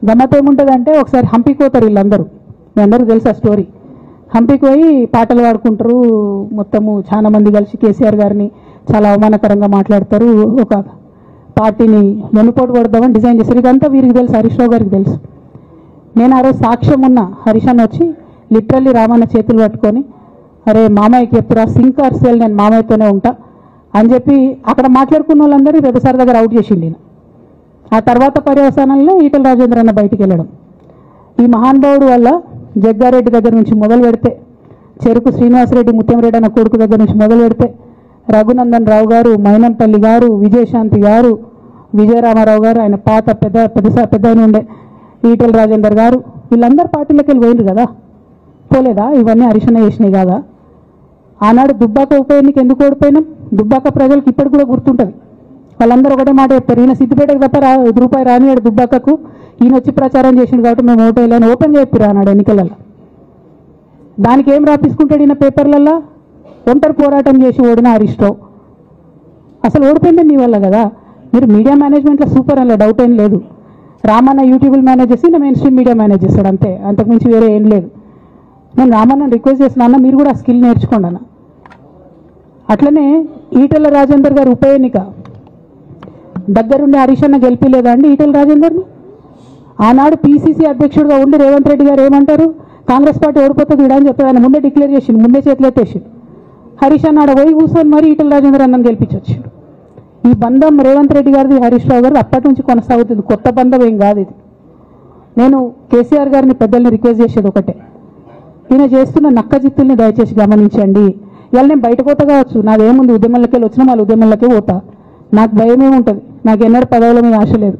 గమ్మత్ ఏముంటుందంటే, ఒకసారి హంపీకి పోతారు వీళ్ళందరూ, మీ అందరికీ తెలుసు ఆ స్టోరీ. హంపీకి పోయి పాటలు పాడుకుంటారు, మొత్తము చాలా మంది కలిసి కేసీఆర్ గారిని చాలా అవమానకరంగా మాట్లాడతారు, ఒక పార్టీని వెనుపోటు పడదామని డిజైన్ చేశారు. ఇదంతా వీరికి తెలుసు, హరీష్ రావు గారికి తెలుసు. నేను ఆ రోజు సాక్ష్యం ఉన్న హరీష్ అన్న వచ్చి లిటరల్లీ రామన్న చేతులు పట్టుకొని, అరే మామయ్యకి చెప్తురా, సింక్ ఆర్ సెల్, నేను మామయ్యతోనే ఉంటా అని చెప్పి అక్కడ మాట్లాడుకున్న వాళ్ళందరూ రెడ్డిసార్ దగ్గర అవుట్ చేసిండి. ఆ తర్వాత పర్యవసానంలో ఈటల రాజేంద్ర అన్న బయటికి వెళ్ళడం. ఈ మహానుభావుడు వల్ల జగ్గారెడ్డి దగ్గర నుంచి మొదలు పెడితే, చెరుకు శ్రీనివాసరెడ్డి ముత్యంరెడ్డి అన్న కొడుకు దగ్గర నుంచి మొదలు పెడితే, రఘునందన్ రావు గారు, మైనంపల్లి గారు, విజయశాంతి గారు, విజయరామారావు గారు, ఆయన పాత పెద్ద ఉండే ఈటల రాజేందర్ గారు, వీళ్ళందరూ పార్టీలోకి వెళ్ళి పోయిండ్రు కదా, పోలేదా? ఇవన్నీ హరీషన్న చేసినాయి కాదా? ఆనాడు దుబ్బాక ఉప ఎన్నిక ఎందుకు ఓడిపోయినాం? దుబ్బాక ప్రజలకు ఇప్పటికి కూడా గుర్తుంటుంది. వాళ్ళందరూ ఒకటే మాట చెప్తారు, ఈయన సిద్దిపేటకు తప్ప రూపాయి రానివాడు దుబ్బాకకు, ఈయన వచ్చి ప్రచారం చేసిండు కాబట్టి మేము ఓటు వేయాలని ఓపెన్గా చెప్పారు ఆనాడు ఎన్నికలలో. దానికి ఏం రాపించుకుంటాడు ఈయన పేపర్లల్లో? ఒంటరి పోరాటం చేసి ఓడిన హరీష్ రావు. అసలు ఓడిపోయింది నీ వల్ల కదా. మీరు మీడియా మేనేజ్మెంట్లో సూపర్ అలా డౌట్ ఏం లేదు. రామన్న యూట్యూబ్లు మేనేజ్ చేసి నేను మెయిన్ స్ట్రీమ్ మీడియా మేనేజ్ చేస్తాడు అంతే, అంతకుమించి వేరే ఏం లేదు. నేను రామన్న రిక్వెస్ట్ చేసిన అన్న, మీరు కూడా ఆ స్కిల్ నేర్చుకోండి అన్న. అట్లనే ఈటల రాజేందర్ గారు ఉప ఎన్నిక దగ్గరుండి హరీష్ అన్న గెలిపిలేదా అండి ఈటల రాజేందర్ని? ఆనాడు పీసీసీ అధ్యక్షుడిగా ఉండి రేవంత్ రెడ్డి గారు ఏమంటారు, కాంగ్రెస్ పార్టీ ఓడిపోతుంది వీడని చెప్పి ఆయన ముందే డిక్లేర్ చేసిండు, ముందే చేతులు ఎత్తేసిండు. హరీష్ అన్న ఆడ పోయి కూర్చొని మరి ఈటల రాజేందర్ అన్నని గెలిపించొచ్చిండు. ఈ బంధం రేవంత్ రెడ్డి గారిది హరీష్ రావు గారిది అప్పటి నుంచి కొనసాగుతుంది, కొత్త బంధం ఏం కాదు ఇది. నేను కేసీఆర్ గారిని పెద్దల్ని రిక్వెస్ట్ చేసేది ఒకటే, ఈయన చేస్తున్న నక్క జిత్తుల్ని దయచేసి గమనించండి. ఇవాళ నేను బయట పోతా కావచ్చు, నాదేముంది, ఉద్యమంలోకి వెళ్ళి వచ్చినా వాళ్ళ ఉద్యమంలోకే పోతా, నాకు భయం ఏముంటుంది, నాకు ఎన్నడూ పదవుల మీద ఆశ లేదు.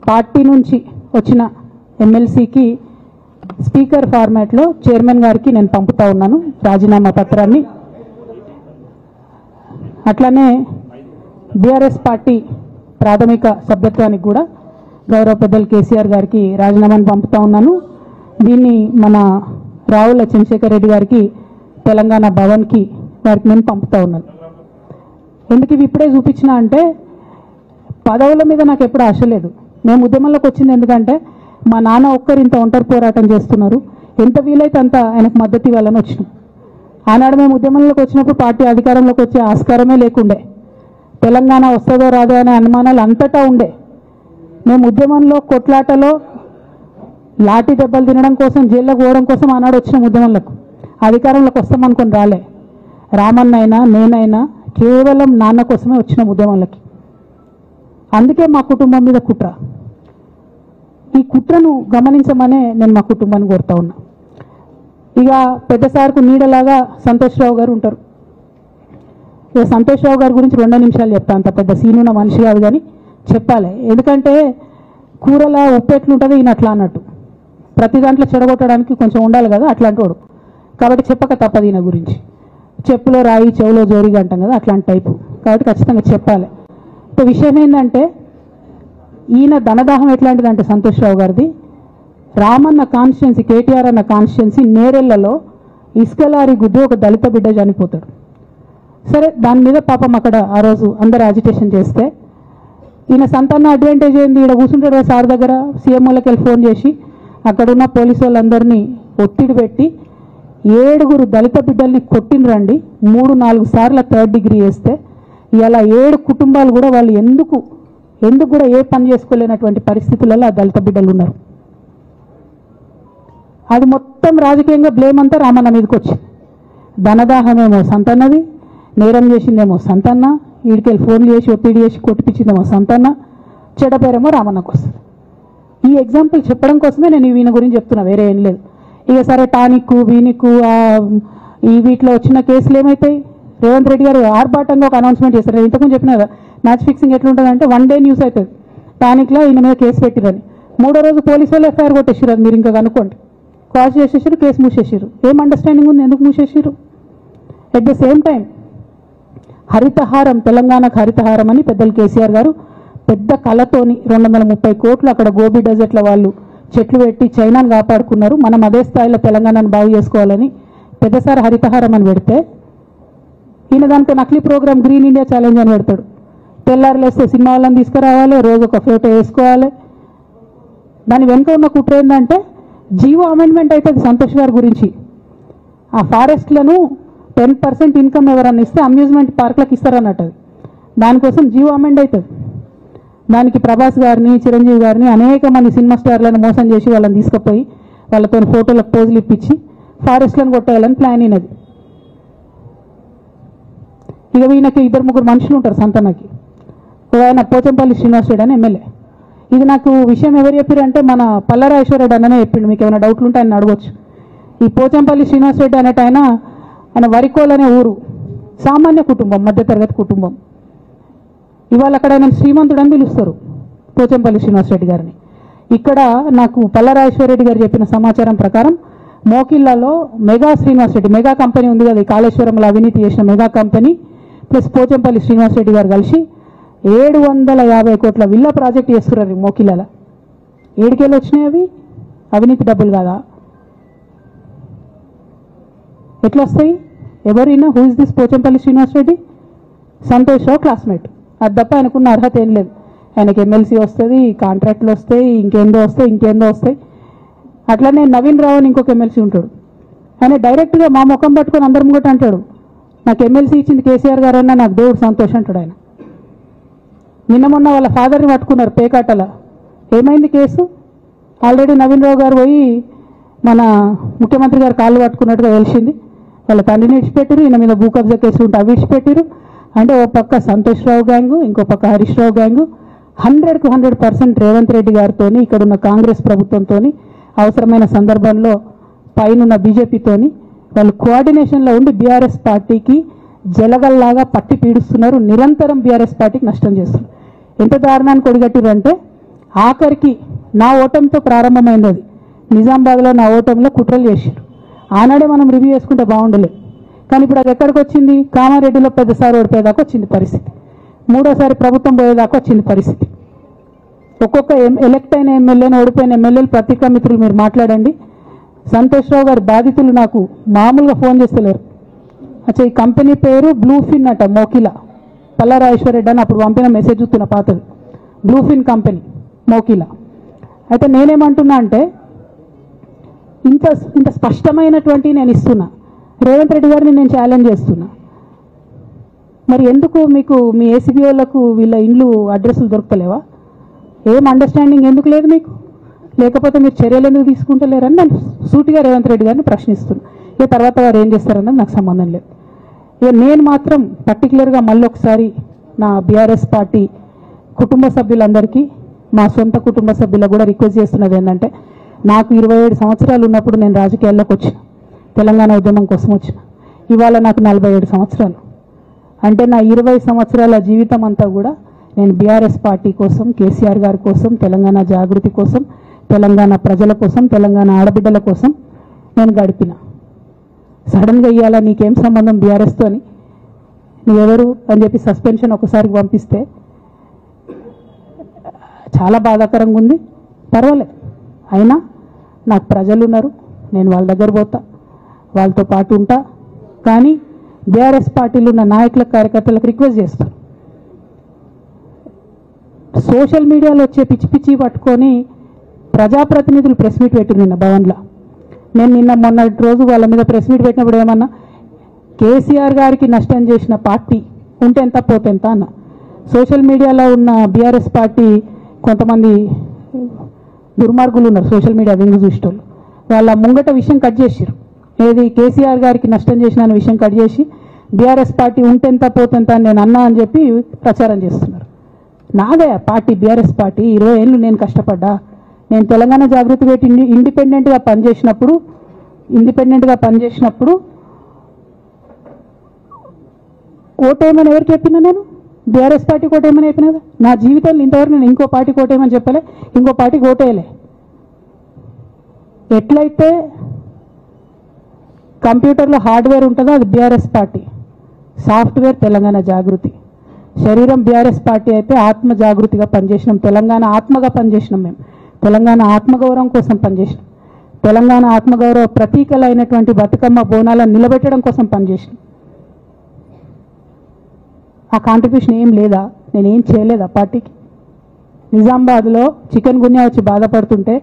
పార్టీ నుంచి వచ్చిన ఎమ్మెల్సీకి స్పీకర్ ఫార్మాట్లో చైర్మన్ గారికి నేను పంపుతా ఉన్నాను రాజీనామా పత్రాన్ని. అట్లనే బీఆర్ఎస్ పార్టీ ప్రాథమిక సభ్యత్వానికి కూడా గౌరవ పెద్దలు కేసీఆర్ గారికి రాజీనామాను పంపుతా ఉన్నాను. దీన్ని మన రావుల చంద్రశేఖర్ రెడ్డి గారికి తెలంగాణ భవన్కి వారికి నేను పంపుతా ఉన్నాను. ఎందుకు ఇవి ఇప్పుడే చూపించిన అంటే, పదవుల మీద నాకు ఎప్పుడు ఆశ లేదు. మేము ఉద్యమంలోకి వచ్చింది ఎందుకంటే మా నాన్న ఒక్కరు ఇంత ఒంటరి పోరాటం చేస్తున్నారు, ఎంత వీలైతే అంత ఆయనకు మద్దతు ఇవ్వాలని వచ్చినాం. ఆనాడు మేము ఉద్యమంలోకి వచ్చినప్పుడు పార్టీ అధికారంలోకి వచ్చే ఆస్కారమే లేకుండే, తెలంగాణ వస్తుందో రాదో అనే అనుమానాలు అంతటా ఉండే. మేము ఉద్యమంలో కొట్లాటలో లాఠీ దెబ్బలు తినడం కోసం, జైల్లోకి పోవడం కోసం ఆనాడు వచ్చినాం ఉద్యమంలోకి. అధికారంలోకి వస్తామనుకొని రాలే. రామన్న అయినా నేనైనా కేవలం నాన్న కోసమే వచ్చినాం ఉద్యమంలోకి. అందుకే మా కుటుంబం మీద కుట్ర. ఈ కుట్రను గమనించమనే నేను మా కుటుంబాన్ని కోరుతా ఉన్నా. ఇక పెద్ద సార్కు నీడలాగా సంతోష్ రావు గారు ఉంటారు. ఇక సంతోష్ రావు గారి గురించి 2 నిమిషాలు చెప్తా, అంత పెద్ద సీనున్న మనిషి కాదు కానీ చెప్పాలి. ఎందుకంటే కూరల ఉప్పు ఎట్లుంటుంది ఈయన అట్లా అన్నట్టు, ప్రతి దాంట్లో చెడగొట్టడానికి కొంచెం ఉండాలి కదా, అట్లాంటి వాడు. కాబట్టి చెప్పక తప్పదు ఈయన గురించి. చెప్పులో రాయి చెవులో జోరిగా అంటాం కదా, అట్లాంటి టైపు. కాబట్టి ఖచ్చితంగా చెప్పాలి. విషయం ఏంటంటే, ఈయన ధనదాహం ఎట్లాంటిదంటే సంతోష్ రావు గారిది, రామన్న కాన్స్టిట్యున్సీ, కేటీఆర్ అన్న కాన్స్టిట్యున్సీ నేరెళ్లలో ఇసుకలారి గుద్ది ఒక దళిత బిడ్డ చనిపోతాడు. సరే, దాని మీద పాపం అక్కడ ఆ రోజు అందరు అజిటేషన్ చేస్తే, ఈయన సంతాన అడ్వాంటేజ్ ఏంది, ఇక్కడ కూర్చుంటాడు సార్ దగ్గర, సీఎంఓలకి వెళ్ళి ఫోన్ చేసి అక్కడున్న పోలీసు వాళ్ళందరినీ ఒత్తిడి పెట్టి 7 దళిత బిడ్డల్ని కొట్టినరండి. 3-4 సార్లు 3rd డిగ్రీ వేస్తే ఇలా 7 కుటుంబాలు కూడా వాళ్ళు ఎందుకు కూడా ఏ పని చేసుకోలేనటువంటి పరిస్థితులలో ఆ దళిత బిడ్డలు ఉన్నారు. అది మొత్తం రాజకీయంగా బ్లేమ్ అంతా రామన్న మీదకి వచ్చింది. ధనదాహమేమో సంతన్నది, నేరం చేసిందేమో సంతన్న, వీడికెళ్ళి ఫోన్లు చేసి ఒత్తిడి చేసి కొట్టిపించిందేమో సంతన్న, చెడ్డపేరేమో రామన్నకు వస్తుంది. ఈ ఎగ్జాంపుల్ చెప్పడం కోసమే నేను ఈయన గురించి చెప్తున్నా, వేరే ఏం లేదు. ఇక సరే టానిక్ వీనిక్ ఈ వీటిలో వచ్చిన కేసులు ఏమవుతాయి, రేవంత్ రెడ్డి గారు ఆర్భాటంగా ఒక అనౌన్స్మెంట్ చేస్తారు. నేను ఇంతకుముందు చెప్పిన కదా మ్యాచ్ ఫిక్సింగ్ ఎట్లుంటుందంటే వన్ డే న్యూస్ అవుతుంది, ప్యానిక్లో ఈయన మీద కేసు పెట్టిరని. మూడో రోజు పోలీసు వాళ్ళు ఎఫ్ఐఆర్ కొట్టేసారు. అది మీరు ఇంకా కనుక్కోండి. కాల్ చేసేసారు, కేసు మూసేసారు. ఏం అండర్స్టాండింగ్ ఉంది, ఎందుకు మూసేసారు? At the same time Harithaharam, తెలంగాణకు హరితహారం అని పెద్దలు కేసీఆర్ గారు పెద్ద కళతోని 230 కోట్లు అక్కడ గోబీ డెజర్ట్ల వాళ్ళు చెట్లు పెట్టి చైనాను కాపాడుకున్నారు. మనం అదే స్థాయిలో తెలంగాణను బాగు చేసుకోవాలని పెద్దసారి హరితహారం అని పెడితే ఈయన దానికి నకిలీ ప్రోగ్రామ్ గ్రీన్ ఇండియా ఛాలెంజ్ అని పెడతాడు. తెల్లారులేస్తే సినిమా వాళ్ళని తీసుకురావాలి, రోజు ఒక ఫోటో వేసుకోవాలి. దాని వెనుక ఉన్న కుట్ర ఏంటంటే జీవో అమెండ్మెంట్ అవుతుంది సంతోష్ గారి గురించి. ఆ ఫారెస్ట్లను 10% ఇన్కమ్ ఎవరన్నా ఇస్తే అమ్యూజ్మెంట్ పార్క్లకు ఇస్తారన్నట్టు. దానికోసం జీవో అమెండ్ అవుతుంది. దానికి ప్రభాస్ గారిని, చిరంజీవి గారిని, అనేక మంది సినిమా స్టార్లను మోసం చేసి వాళ్ళని తీసుకుపోయి వాళ్ళతో ఫోటోలకు పోజులు ఇప్పించి ఫారెస్ట్లను కొట్టేయాలని ప్లాన్ అయినది. ఇక ఈయనకి 2-3 మనుషులు ఉంటారు సంతనకి. ఆయన పోచంపల్లి శ్రీనివాస్ రెడ్డి అని ఎమ్మెల్యే. ఇది నాకు విషయం ఎవరు చెప్పారంటే మన పల్లరాజేశ్వరరెడ్డి అన్ననే చెప్పిండు. మీకు ఏమైనా డౌట్లు ఉంటే ఆయన అడగొచ్చు. ఈ పోచంపల్లి శ్రీనివాస్ రెడ్డి అనేట ఆయన వరికోల్ అనే ఊరు, సామాన్య కుటుంబం, మధ్యతరగతి కుటుంబం. ఇవాళ అక్కడ ఆయన శ్రీమంతుడు అని పిలుస్తారు పోచంపల్లి శ్రీనివాస్ రెడ్డి గారిని. ఇక్కడ నాకు పల్లరాజేశ్వరరెడ్డి గారు చెప్పిన సమాచారం ప్రకారం మోకిల్లాలో Mega Srinivas Reddy, Mega company ఉంది కదా, ఈ కాళేశ్వరంలో అవినీతి చేసిన Mega company plus Pochampally Srinivas Reddy garu కలిసి 750 కోట్ల విల్లా ప్రాజెక్ట్ చేస్తున్నారు మోకిల్లాల. ఏడికెళ్ళి వచ్చినాయి అవి? అవినీతి డబ్బులు కాదా? ఎట్లా వస్తాయి? ఎవరైనా who is this Pochampally Srinivas Reddy? Santosh Rao classmate. అది తప్ప ఆయనకున్న అర్హత ఏం లేదు. ఆయనకి ఎమ్మెల్సీ వస్తుంది, కాంట్రాక్ట్లు వస్తాయి, ఇంకేందో వస్తాయి. అట్లనే నవీన్ రావు అని ఇంకొక ఎమ్మెల్సీ ఉంటాడు. ఆయన డైరెక్ట్గా మా ముఖం పట్టుకొని అందరి ముంగట అంటాడు, నాకు ఎమ్మెల్సీ ఇచ్చింది కేసీఆర్ గారు అన్నా, నాకు దేవుడు సంతోష్ అంటాడు ఆయన. నిన్న మొన్న వాళ్ళ ఫాదర్ని పట్టుకున్నారు పేకాటల. ఏమైంది కేసు? ఆల్రెడీ నవీన్ రావు గారు పోయి మన ముఖ్యమంత్రి గారు కాళ్ళు పట్టుకున్నట్టుగా తెలిసింది. వాళ్ళ తండ్రిని విడిచిపెట్టారు, ఈయన మీద భూ కబ్జా కేసులు ఉంటే అవి విడిచిపెట్టారు. అంటే ఓ పక్క సంతోష్ రావు గ్యాంగు, ఇంకో పక్క హరీష్ రావు గ్యాంగు 100కు 100% రేవంత్ రెడ్డి గారితో, ఇక్కడున్న కాంగ్రెస్ ప్రభుత్వంతో, అవసరమైన సందర్భంలో పైనున్న బీజేపీతోని వాళ్ళు కోఆర్డినేషన్లో ఉండి బీఆర్ఎస్ పార్టీకి జలగల్లాగా పట్టి పీడుస్తున్నారు. నిరంతరం బీఆర్ఎస్ పార్టీకి నష్టం చేస్తున్నారు. ఎంత దారుణానికి ఒడిగట్టిరంటే ఆఖరికి నా ఓటమితో ప్రారంభమైంది అది. నిజామాబాద్లో నా ఓటమిలో కుట్రలు చేశారు. ఆనాడే మనం రివ్యూ చేసుకుంటే బాగుండలేదు. కానీ ఇప్పుడు అది ఎక్కడికి వచ్చింది? కామారెడ్డిలో పెద్దసారి ఓడిపోయేదాకా వచ్చింది పరిస్థితి. మూడోసారి ప్రభుత్వం పోయేదాకా వచ్చింది పరిస్థితి. ఒక్కొక్క ఎలక్ట్ అయిన ఎమ్మెల్యేని, ఓడిపోయిన ఎమ్మెల్యేలు పత్రికా మిత్రులు మీరు మాట్లాడండి. సంతోష్ రావు గారి బాధితులు నాకు మామూలుగా ఫోన్ చేస్తలేరు. అచ్చా, ఈ కంపెనీ పేరు బ్లూఫిన్ అట, మోకిలా. పల్లరాజేశ్వరరెడ్డి అని అప్పుడు పంపిన మెసేజ్ చూస్తున్న పాతది. Bluefin company Mokila. అయితే నేనేమంటున్నా అంటే ఇంత స్పష్టమైనటువంటి నేను ఇస్తున్నా. రేవంత్ రెడ్డి గారిని నేను ఛాలెంజ్ చేస్తున్నా. మరి ఎందుకు మీకు మీ ఏసీబీ వాళ్ళకు వీళ్ళ ఇండ్లు అడ్రస్లు దొరుకుతలేవా? ఏం అండర్స్టాండింగ్ ఎందుకు లేదు మీకు? లేకపోతే మీరు చర్యలు ఎందుకు తీసుకుంటలేరని నేను సూటిగా రేవంత్ రెడ్డి గారిని ప్రశ్నిస్తున్నాను. ఇక తర్వాత వారు ఏం చేస్తారన్నది నాకు సంబంధం లేదు. ఇక నేను మాత్రం పర్టికులర్గా మళ్ళీ ఒకసారి నా బీఆర్ఎస్ పార్టీ కుటుంబ సభ్యులందరికీ, మా సొంత కుటుంబ సభ్యులకు కూడా రిక్వెస్ట్ చేస్తున్నది ఏంటంటే, నాకు 27 సంవత్సరాలు ఉన్నప్పుడు నేను రాజకీయాల్లోకి వచ్చిన, తెలంగాణ ఉద్యమం కోసం వచ్చిన. ఇవాళ నాకు 47 సంవత్సరాలు. అంటే నా 20 సంవత్సరాల జీవితం అంతా కూడా నేను బీఆర్ఎస్ పార్టీ కోసం, కేసీఆర్ గారి కోసం, తెలంగాణ జాగృతి కోసం, తెలంగాణ ప్రజల కోసం, తెలంగాణ ఆడబిడ్డల కోసం నేను గడిపిన. సడన్గా ఇవాళ నీకేం సంబంధం బీఆర్ఎస్తో అని, నువ్వెవరు అని చెప్పి సస్పెన్షన్ ఒకసారికి పంపిస్తే చాలా బాధాకరంగా ఉంది. పర్వాలేదు, అయినా నాకు ప్రజలు ఉన్నారు, నేను వాళ్ళ దగ్గర పోతా, వాళ్ళతో పాటు ఉంటా. కానీ బీఆర్ఎస్ పార్టీలో ఉన్న నాయకుల, కార్యకర్తలకు రిక్వెస్ట్ చేస్తాను, సోషల్ మీడియాలో వచ్చే పిచ్చి పిచ్చి పట్టుకొని ప్రజాప్రతినిధులు ప్రెస్ మీట్ పెట్టిన నిన్న భవన్లో. నేను నిన్న మొన్నటి రోజు వాళ్ళ మీద ప్రెస్ మీట్ పెట్టినప్పుడు ఏమన్నా, కేసీఆర్ గారికి నష్టం చేసిన పార్టీ ఉంటే ఎంత పోతే ఎంత అన్న. సోషల్ మీడియాలో ఉన్న బీఆర్ఎస్ పార్టీ కొంతమంది దుర్మార్గులు ఉన్నారు, సోషల్ మీడియా వింగు చూసేటోళ్ళు. వాళ్ళ ముంగట విషయం కట్ చేసారు. ఏది కేసీఆర్ గారికి నష్టం చేసిన విషయం కట్ చేసి బీఆర్ఎస్ పార్టీ ఉంటెంత పోతెంత అని నేను అన్నా అని చెప్పి ప్రచారం చేస్తున్నారు. నాదే పార్టీ బీఆర్ఎస్ పార్టీ. 20 ఏళ్ళు నేను కష్టపడ్డా. నేను తెలంగాణ జాగృతి పెట్టి ఇండిపెండెంట్గా పనిచేసినప్పుడు ఓటేయమని ఎవరికి చెప్పినా నేను? బీఆర్ఎస్ పార్టీకి ఓటేయమని చెప్పినా కదా? నా జీవితంలో ఇంతవరకు నేను ఇంకో పార్టీకి ఓటేయమని చెప్పలే, ఇంకో పార్టీకి ఓటేయలే. ఎట్లయితే కంప్యూటర్లో హార్డ్వేర్ ఉంటుందో అది బీఆర్ఎస్ పార్టీ, సాఫ్ట్వేర్ తెలంగాణ జాగృతి. శరీరం బీఆర్ఎస్ పార్టీ అయితే ఆత్మ జాగృతిగా పనిచేసినాం, తెలంగాణ ఆత్మగా పనిచేసినాం. మేము తెలంగాణ ఆత్మగౌరవం కోసం పనిచేసినాం, తెలంగాణ ఆత్మగౌరవ ప్రతీకలైనటువంటి బతుకమ్మ బోనాలను నిలబెట్టడం కోసం పనిచేసినాం. ఆ కాంట్రిబ్యూషన్ ఏం లేదా? నేనేం చేయలేదా పార్టీకి? నిజామాబాద్లో చికెన్ గున్యా వచ్చి బాధపడుతుంటే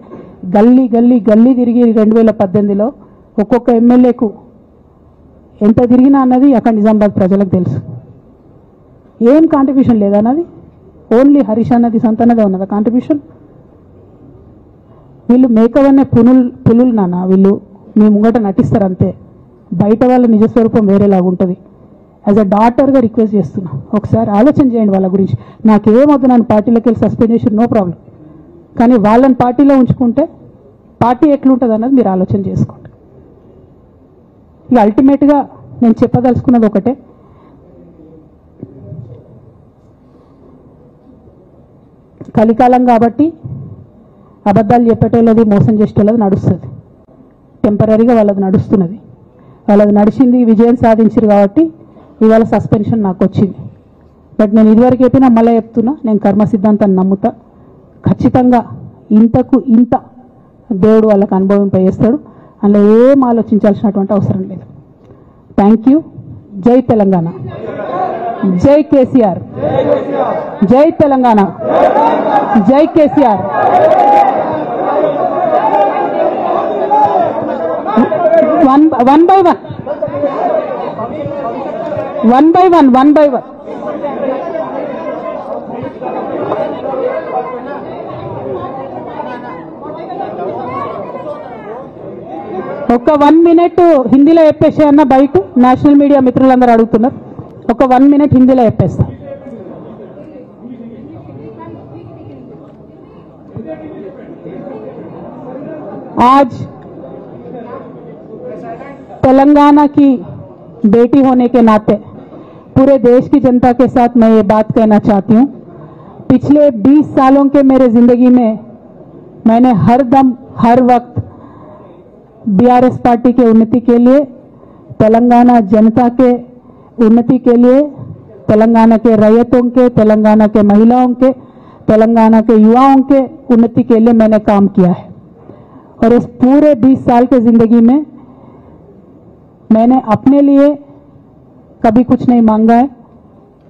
గల్లీ గల్లీ గల్లీ తిరిగి 2018లో ఒక్కొక్క ఎమ్మెల్యేకు ఎంత తిరిగినా అన్నది అక్కడ నిజామాబాద్ ప్రజలకు తెలుసు. ఏం కాంట్రిబ్యూషన్ లేదన్నది? ఓన్లీ హరీష్ అన్నది సంతనదే ఉన్నదా కాంట్రిబ్యూషన్? వీళ్ళు మేకవన్నే పులులు నాన్న, వీళ్ళు మీ ముంగట నటిస్తారు అంతే. బయట వాళ్ళ నిజస్వరూపం వేరేలాగా ఉంటుంది. యాజ్ అ డాటర్గా రిక్వెస్ట్ చేస్తున్నా, ఒకసారి ఆలోచన చేయండి వాళ్ళ గురించి. నాకేమొద్దు, నన్ను పార్టీలోకి వెళ్ళి సస్పెండ్ చేసి నో ప్రాబ్లం, కానీ వాళ్ళని పార్టీలో ఉంచుకుంటే పార్టీ ఎట్లుంటుంది అన్నది మీరు ఆలోచన చేసుకోండి. ఇక అల్టిమేట్గా నేను చెప్పదలుచుకున్నది ఒకటే, కలికాలం కాబట్టి అబద్ధాలు చెప్పేటోళ్ళది మోసం చేసేటోళ్ళది నడుస్తుంది. టెంపరీగా వాళ్ళది నడుస్తున్నది, వాళ్ళది నడిచింది, విజయం సాధించారు కాబట్టి ఇవాళ సస్పెన్షన్ నాకు వచ్చింది. బట్ నేను ఇదివరకు చెప్పినా మళ్ళీ చెప్తున్నా, నేను కర్మ సిద్ధాంతాన్ని నమ్ముతా. ఖచ్చితంగా ఇంతకు ఇంత దేవుడు వాళ్ళకి అనుభవింపజేస్తాడు, అందులో ఏం ఆలోచించాల్సినటువంటి అవసరం లేదు. Thank you. జై తెలంగాణ, జై కేసీఆర్, జై తెలంగాణ, జై కేసీఆర్. One by one. ఒక 1 minute హిందీలో చెప్పేసే అన్న, బయట నేషనల్ మీడియా మిత్రులందరూ అడుగుతున్నారు. ఒక 1 minute హిందీలో చెప్పేస్తా. आज तेलंगाना की बेटी होने के नाते पूरे देश की जनता के साथ मैं ये बात कहना चाहती हूँ, पिछले 20 सालों के मेरे जिंदगी में मैंने हर दम हर वक्त बीआरएस पार्टी के उन्नति के लिए, तेलंगाना जनता के उन्नति के लिए, तेलंगाना के रैयतों के, तेलंगाना के महिलाओं के, तेलंगाना के युवाओं के उन्नति के लिए मैंने काम किया है। और इस पूरे 20 साल के जिंदगी में मैंने अपने लिए कभी कुछ नहीं मांगा है,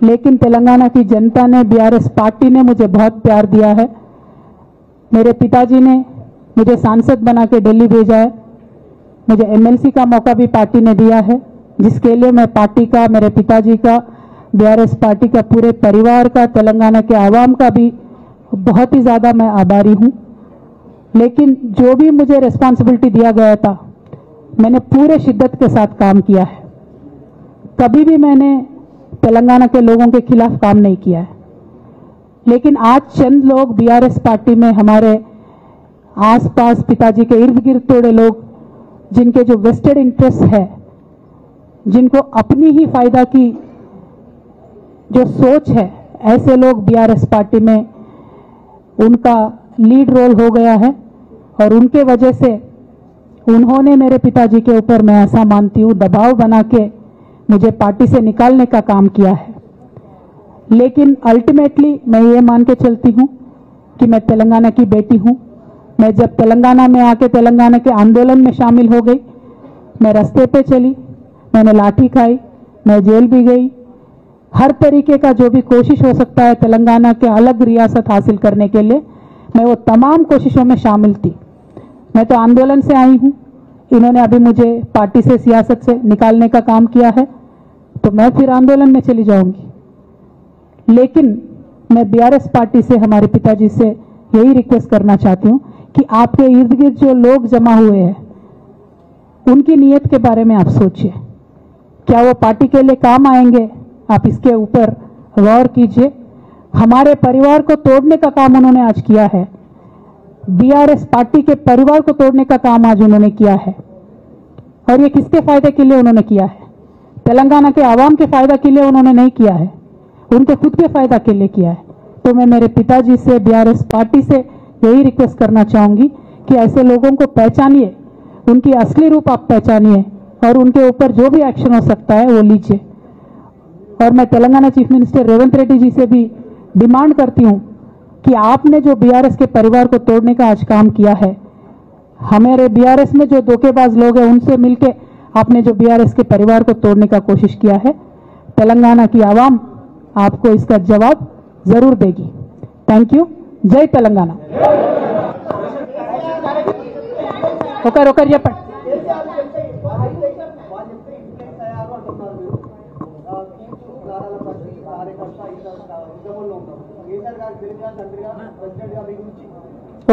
लेकिन तेलंगाना की जनता ने, बीआरएस पार्टी ने मुझे बहुत प्यार दिया है। मेरे पिताजी ने मुझे सांसद बना के दिल्ली भेजा है, मुझे एमएलसी का मौका भी पार्टी ने दिया है, जिसके लिए मैं पार्टी का, मेरे पिताजी का, बीआरएस पार्टी का, पूरे परिवार का, तेलंगाना के आवाम का भी बहुत ही ज़्यादा मैं आभारी हूँ। लेकिन जो भी मुझे रिस्पॉन्सिबिलिटी दिया गया था, मैंने पूरे शिद्दत के साथ काम किया है। कभी भी मैंने तेलंगाना के लोगों के खिलाफ काम नहीं किया है। लेकिन आज चंद लोग बीआरएस पार्टी में, हमारे आसपास पिताजी के इर्द गिर्द थोड़े लोग, जिनके जो वेस्टेड इंटरेस्ट है, जिनको अपनी ही फायदा की जो सोच है, ऐसे लोग बीआरएस पार्टी में उनका लीड रोल हो गया है। और उनके वजह से उन्होंने मेरे पिताजी के ऊपर, मैं ऐसा मानती हूँ, दबाव बना के मुझे पार्टी से निकालने का काम किया है। लेकिन अल्टीमेटली मैं ये मान के चलती हूँ कि मैं तेलंगाना की बेटी हूँ। मैं जब तेलंगाना में आके तेलंगाना के आंदोलन में शामिल हो गई, मैं रास्ते पे चली, मैंने लाठी खाई, मैं जेल भी गई। हर तरीके का जो भी कोशिश हो सकता है तेलंगाना के अलग रियासत हासिल करने के लिए, मैं वो तमाम कोशिशों में शामिल थी। मैं तो आंदोलन से आई हूँ, इन्होंने अभी मुझे पार्टी से, सियासत से निकालने का काम किया है, तो मैं फिर आंदोलन में चली जाऊंगी। लेकिन मैं बीआरएस पार्टी से, हमारे पिताजी से यही रिक्वेस्ट करना चाहती हूँ कि आपके इर्द गिर्द जो लोग जमा हुए हैं, उनकी नीयत के बारे में आप सोचिए। क्या वो पार्टी के लिए काम आएंगे? आप इसके ऊपर गौर कीजिए। हमारे परिवार को तोड़ने का काम उन्होंने आज किया है, बीआरएस पार्टी के परिवार को तोड़ने का काम आज उन्होंने किया है। और ये किसके फायदे के लिए उन्होंने किया है? तेलंगाना के आवाम के फायदा के लिए उन्होंने नहीं किया है, उनके खुद के फायदा के लिए किया है। तो मैं मेरे पिताजी से, बीआरएस पार्टी से यही रिक्वेस्ट करना चाहूंगी कि ऐसे लोगों को पहचानिए, उनकी असली रूप आप पहचानिए और उनके ऊपर जो भी एक्शन हो सकता है वो लीजिए। और मैं तेलंगाना चीफ मिनिस्टर रेवंत रेड्डी जी से भी डिमांड करती हूं कि आपने जो बीआरएस के परिवार को तोड़ने का आज काम किया है, हमारे बीआरएस में जो धोखेबाज लोग हैं उनसे मिलके आपने जो बीआरएस के परिवार को तोड़ने का कोशिश किया है, तेलंगाना की आवाम आपको इसका जवाब जरूर देगी। Thank you. जय तेलंगाना। ఒకరు చెప్పండి.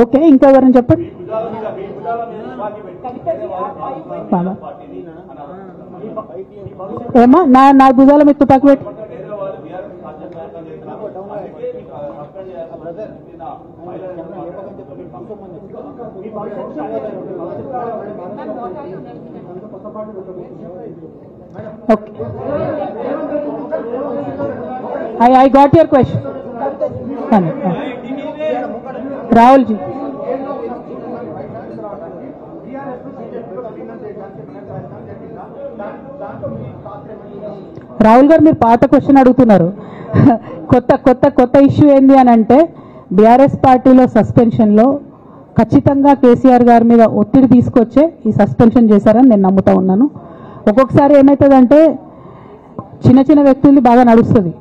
ఓకే, ఇంకా ఎవరైనా చెప్పండి. ఏమా నా భుజాల మీద తుపాకి పెట్టి okay. I got your question. Rahul ji. Rahul గారు మీరు పాత క్వశ్చన్ అడుగుతున్నారు. కొత్త ఇష్యూ ఏంది అని అంటే బీఆర్ఎస్ పార్టీలో సస్పెన్షన్లో ఖచ్చితంగా కేసీఆర్ గారి మీద ఒత్తిడి తీసుకొచ్చే ఈ సస్పెన్షన్ చేశారని నేను నమ్ముతా ఉన్నాను. ఒక్కొక్కసారి ఏమవుతుందంటే చిన్న చిన్న వ్యక్తుల్ని బాగా నడుస్తుంది,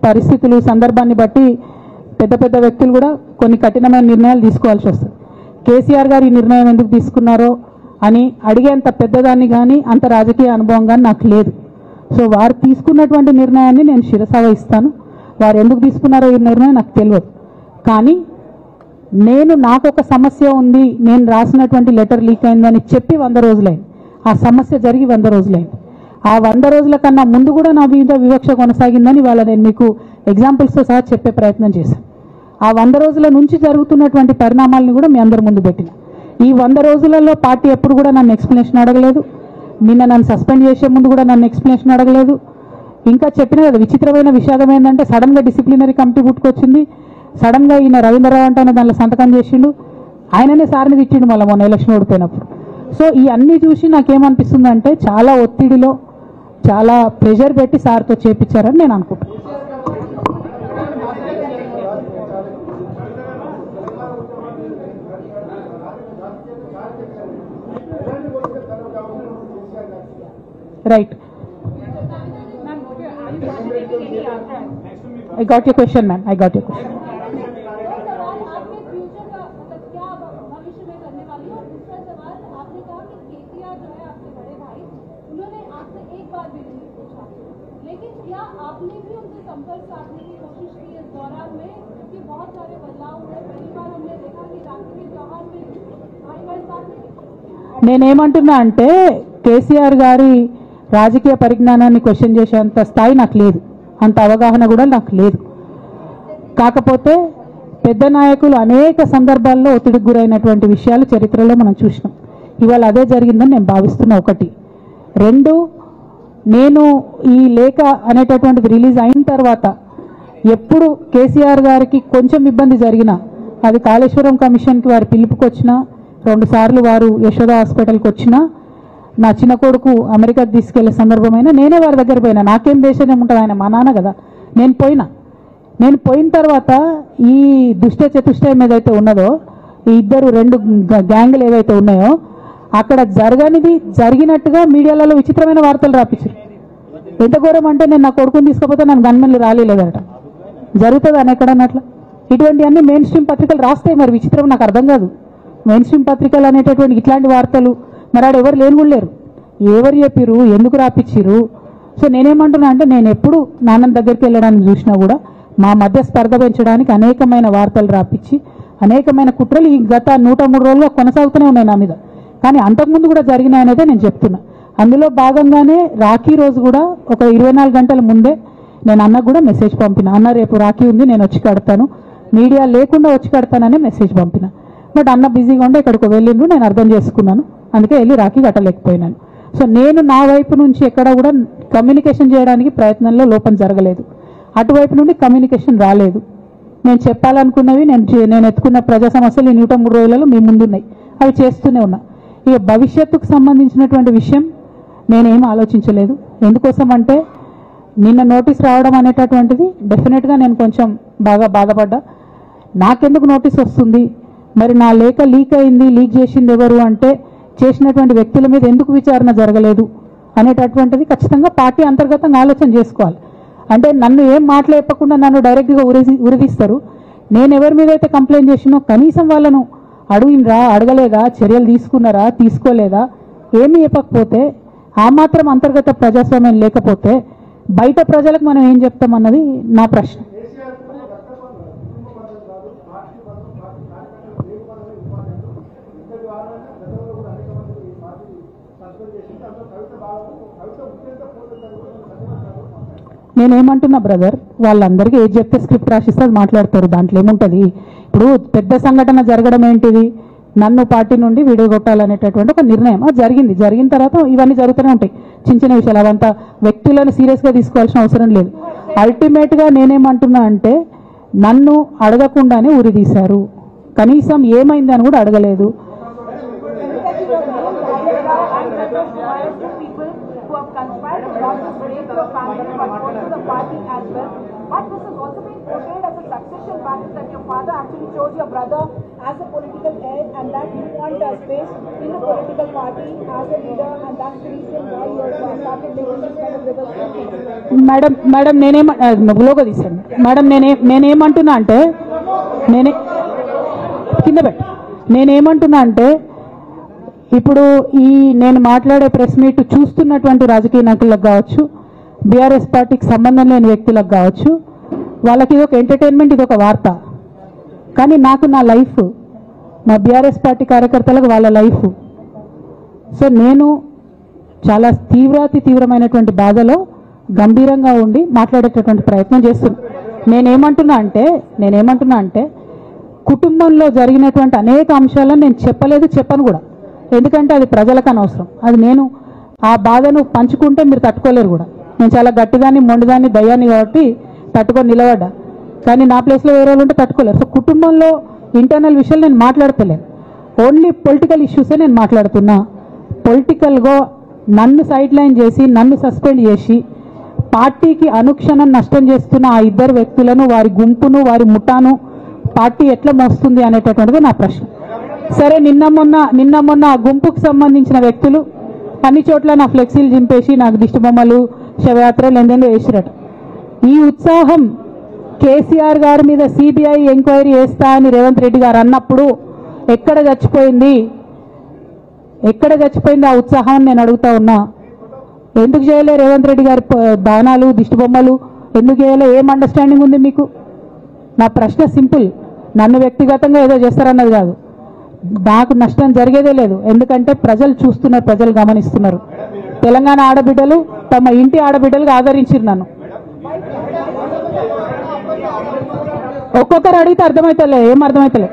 పరిస్థితులు సందర్భాన్ని బట్టి పెద్ద వ్యక్తులు కూడా కొన్ని కఠినమైన నిర్ణయాలు తీసుకోవాల్సి వస్తుంది. కేసీఆర్ గారు ఈ నిర్ణయం ఎందుకు తీసుకున్నారో అని అడిగేంత పెద్దదాన్ని కానీ అంత రాజకీయ అనుభవం కానీ నాకు లేదు. సో వారు తీసుకున్నటువంటి నిర్ణయాన్ని నేను శిరసావహిస్తాను. వారు ఎందుకు తీసుకున్నారో ఈ నిర్ణయం నాకు తెలియదు. కానీ నాకు ఒక సమస్య ఉంది, నేను రాసినటువంటి లెటర్ లీక్ అయిందని చెప్పి 100 రోజులైంది. ఆ సమస్య జరిగి 100 రోజులైంది. ఆ 100 రోజుల కన్నా ముందు కూడా నా మీద వివక్ష కొనసాగిందని వాళ్ళ నేను మీకు ఎగ్జాంపుల్స్తో సహా చెప్పే ప్రయత్నం చేశాను. ఆ 100 రోజుల నుంచి జరుగుతున్నటువంటి పరిణామాలను కూడా మీ అందరి ముందు పెట్టిన. ఈ 100 రోజులలో పార్టీ ఎప్పుడు కూడా నన్ను ఎక్స్ప్లెనేషన్ అడగలేదు. నిన్న నన్ను సస్పెండ్ చేసే ముందు కూడా నన్ను ఎక్స్ప్లెనేషన్ అడగలేదు. ఇంకా చెప్పిన కదా, విచిత్రమైన విషాదం ఏంటంటే సడన్గా డిసిప్లినరీ కమిటీ పుట్టుకొచ్చింది. సడన్గా ఈయన రవీంద్రరావు అంటే దానిలో సంతకం చేసిండు, ఆయననే సార్ని తిట్టిండు మళ్ళీ మొన్న ఎలక్షన్ ఓడిపోయినప్పుడు. సో ఈ అన్నీ చూసి నాకేమనిపిస్తుందంటే చాలా ఒత్తిడిలో చాలా ప్రెషర్ పెట్టి సార్తో చేపించారని నేను అనుకుంటున్నాను. Right, I got your question, ma'am. I got your question. लेकिन क्या आपने भी उनसे संपर्क साधने की कोशिश की इस दौरान में, क्योंकि बहुत सारे बदलाव हुए. पहली बार हमने देखा कि राखी के त्योहार में भाई साथ నేనేమంటున్నా అంటే కేసీఆర్ గారి రాజకీయ పరిజ్ఞానాన్ని క్వశ్చన్ చేసేంత స్థాయి నాకు లేదు, అంత అవగాహన కూడా నాకు లేదు. కాకపోతే పెద్ద నాయకులు అనేక సందర్భాల్లో ఒత్తిడికి గురైనటువంటి విషయాలు చరిత్రలో మనం చూసినాం. ఇవాళ అదే జరిగిందని నేను భావిస్తున్నా. 1. 2, నేను ఈ లేఖ అనేటటువంటిది రిలీజ్ అయిన తర్వాత ఎప్పుడు కేసీఆర్ గారికి కొంచెం ఇబ్బంది జరిగినా, అది కాళేశ్వరం కమిషన్కి వారి పిలుపుకొచ్చినా, 2 సార్లు వారు యశోద హాస్పిటల్కి వచ్చినా, నా చిన్న కొడుకు అమెరికాకి తీసుకెళ్లే సందర్భమైనా నేనే వారి దగ్గర పోయినా. నాకేం దేశం ఏముంటుంది, ఆయన మా నాన్న కదా. నేను పోయిన తర్వాత ఈ దుష్ట చతుష్టయం ఏదైతే ఉన్నదో, ఈ 2 గ్యాంగులు ఏవైతే ఉన్నాయో అక్కడ జరగనిది జరిగినట్టుగా మీడియాలలో విచిత్రమైన వార్తలు రాపించారు. ఎంత ఘోరం అంటే నేను నా కొడుకుని తీసుకపోతే నన్ను గన్మెన్లు రాలేదట. జరుగుతుంది అని ఎక్కడన్నట్ల ఇటువంటివన్నీ మెయిన్ స్ట్రీమ్ పత్రికలు రాస్తాయి. మరి విచిత్రం నాకు అర్థం కాదు. మెయిన్ స్ట్రీమ్ పత్రికలు అనేటటువంటి ఇట్లాంటి వార్తలు మరి ఆడ ఎవరు లేని కూడా లేరు. ఎవరు చెప్పిరు, ఎందుకు రాపిచ్చిరు? సో నేనేమంటున్నా అంటే నేను ఎప్పుడు నాన్న దగ్గరికి వెళ్ళడానికి చూసినా కూడా మా మధ్య స్పర్ధ పెంచడానికి అనేకమైన వార్తలు రాపించి అనేకమైన కుట్రలు ఈ గత 103 రోజుల్లో కొనసాగుతూనే ఉన్నాయి నా మీద. కానీ అంతకుముందు కూడా జరిగినాయనేదే నేను చెప్తున్నా. అందులో భాగంగానే రాఖీ రోజు కూడా ఒక 24 గంటల ముందే నేను అన్నకు కూడా మెసేజ్ పంపిన. అన్న రేపు రాఖీ ఉంది, నేను వచ్చి కడతాను, మీడియా లేకుండా వచ్చి కడతాననే మెసేజ్ పంపిన. బట్ అన్న బిజీగా ఉండే ఎక్కడికి వెళ్ళిండ్రు, నేను అర్థం చేసుకున్నాను. అందుకే వెళ్ళి రాఖీ కట్టలేకపోయినాను. సో నేను నా వైపు నుంచి ఎక్కడ కూడా కమ్యూనికేషన్ చేయడానికి ప్రయత్నంలో లోపం జరగలేదు. అటువైపు నుండి కమ్యూనికేషన్ రాలేదు. నేను చెప్పాలనుకున్నవి నేను ఎత్తుకున్న ప్రజా సమస్యలు 103 రోజులలో మీ ముందున్నాయి, అవి చేస్తూనే ఉన్నా. ఇక భవిష్యత్తుకు సంబంధించినటువంటి విషయం నేనేం ఆలోచించలేదు. ఎందుకోసం అంటే నిన్న నోటీస్ రావడం అనేటటువంటిది డెఫినెట్గా నేను కొంచెం బాగా బాధపడ్డా. నాకెందుకు నోటీస్ వస్తుంది, మరి నా లేఖ లీక్ అయింది, లీక్ చేసింది ఎవరు అంటే చేసినటువంటి వ్యక్తుల మీద ఎందుకు విచారణ జరగలేదు అనేటటువంటిది ఖచ్చితంగా పార్టీ అంతర్గతంగా ఆలోచన చేసుకోవాలి. అంటే నన్ను ఏం మాట్లాడకుండా నన్ను డైరెక్ట్గా ఉరిదీస్తారు. నేను ఎవరి మీద అయితే కంప్లైంట్ చేసినో కనీసం వాళ్ళను అడిగినరా, అడగలేదా, చర్యలు తీసుకున్నారా, తీసుకోలేదా, ఏమీ చెప్పకపోతే, ఆ మాత్రం అంతర్గత ప్రజాస్వామ్యం లేకపోతే బయట ప్రజలకు మనం ఏం చెప్తామన్నది నా ప్రశ్న. నేనేమంటున్నా బ్రదర్, వాళ్ళందరికీ ఏది చెప్తే స్క్రిప్ట్ రాసిస్తే అది మాట్లాడతారు, దాంట్లో ఏముంటుంది. ఇప్పుడు పెద్ద సంఘటన జరగడం ఏంటిది, నన్ను పార్టీ నుండి విడగొట్టాలనేటటువంటి ఒక నిర్ణయం అది జరిగిన తర్వాత ఇవన్నీ జరుగుతూనే ఉంటాయి, చిన్న చిన్న విషయాలు. అవంతా వ్యక్తులను సీరియస్గా తీసుకోవాల్సిన అవసరం లేదు. అల్టిమేట్గా నేనేమంటున్నా అంటే నన్ను అడగకుండానే ఉరి తీశారు, కనీసం ఏమైంది అని కూడా అడగలేదు. But this is also being portrayed as a succession battle that your father actually chose your brother as a political heir and that you want a space in the political party as a leader, and that's the reason why you have started making this kind of reversal. Madam నేనేమలోగా తీసాను madam, నేనేమంటున్నా అంటే నేనేమంటున్నా అంటే ఇప్పుడు ఈ నేను మాట్లాడే ప్రెస్ మీట్ చూస్తున్నటువంటి రాజకీయ నాయకులకు కావచ్చు, బీఆర్ఎస్ పార్టీకి సంబంధం లేని వ్యక్తులకు కావచ్చు, వాళ్ళకి ఇది ఒక ఎంటర్టైన్మెంట్, ఇది ఒక వార్త. కానీ నాకు నా లైఫ్, మా బీఆర్ఎస్ పార్టీ కార్యకర్తలకు వాళ్ళ లైఫ్. సో నేను చాలా తీవ్రమైనటువంటి బాధలో గంభీరంగా ఉండి మాట్లాడేటటువంటి ప్రయత్నం చేస్తున్నాను. నేనేమంటున్నా అంటే కుటుంబంలో జరిగినటువంటి అనేక అంశాలను నేను చెప్పను కూడా, ఎందుకంటే అది ప్రజలకు అనవసరం. అది నేను ఆ బాధను పంచుకుంటే మీరు తట్టుకోలేరు కూడా. నేను చాలా గట్టిదాన్ని, మొండిదాన్ని, దయ్యాన్ని కాబట్టి తట్టుకొని నిలబడ్డా. కానీ నా ప్లేస్లో వేరే వాళ్ళు ఉంటే తట్టుకోలేరు. సో కుటుంబంలో ఇంటర్నల్ విషయాలు నేను మాట్లాడతలేను, ఓన్లీ పొలిటికల్ ఇష్యూసే నేను మాట్లాడుతున్నా. పొలిటికల్గా నన్ను సైడ్ లైన్ చేసి, నన్ను సస్పెండ్ చేసి, పార్టీకి అనుక్షణం నష్టం చేస్తున్న ఆ ఇద్దరు వ్యక్తులను, వారి గుంపును, వారి ముఠాను పార్టీ ఎట్లా మోస్తుంది అనేటటువంటిది నా ప్రశ్న. సరే, నిన్న మొన్న ఆ గుంపుకు సంబంధించిన వ్యక్తులు అన్ని చోట్ల నా ఫ్లెక్సీలు చింపేసి నాకు దిష్టి బొమ్మలు, శవయాత్రలు ఎందెందో వేసిరట. ఈ ఉత్సాహం కేసీఆర్ గారి మీద సిబిఐ ఎంక్వైరీ చేస్తా అని రేవంత్ రెడ్డి గారు అన్నప్పుడు ఎక్కడ చచ్చిపోయింది ఆ ఉత్సాహం నేను అడుగుతా ఉన్నా. ఎందుకు చేయలే రేవంత్ రెడ్డి గారి దానాలు, దిష్టి బొమ్మలు ఎందుకు చేయలే? ఏం అండర్స్టాండింగ్ ఉంది మీకు? నా ప్రశ్న సింపుల్. నన్ను వ్యక్తిగతంగా ఏదో చేస్తారన్నది కాదు, నాకు నష్టం జరిగేదే లేదు. ఎందుకంటే ప్రజలు చూస్తున్నారు, ప్రజలు గమనిస్తున్నారు. తెలంగాణ ఆడబిడ్డలు తమ ఇంటి ఆడబిడ్డలుగా ఆదరించారు నన్ను. ఒక్కొక్కరు అడిగితే అర్థమవుతలే, ఏం అర్థమవుతలే.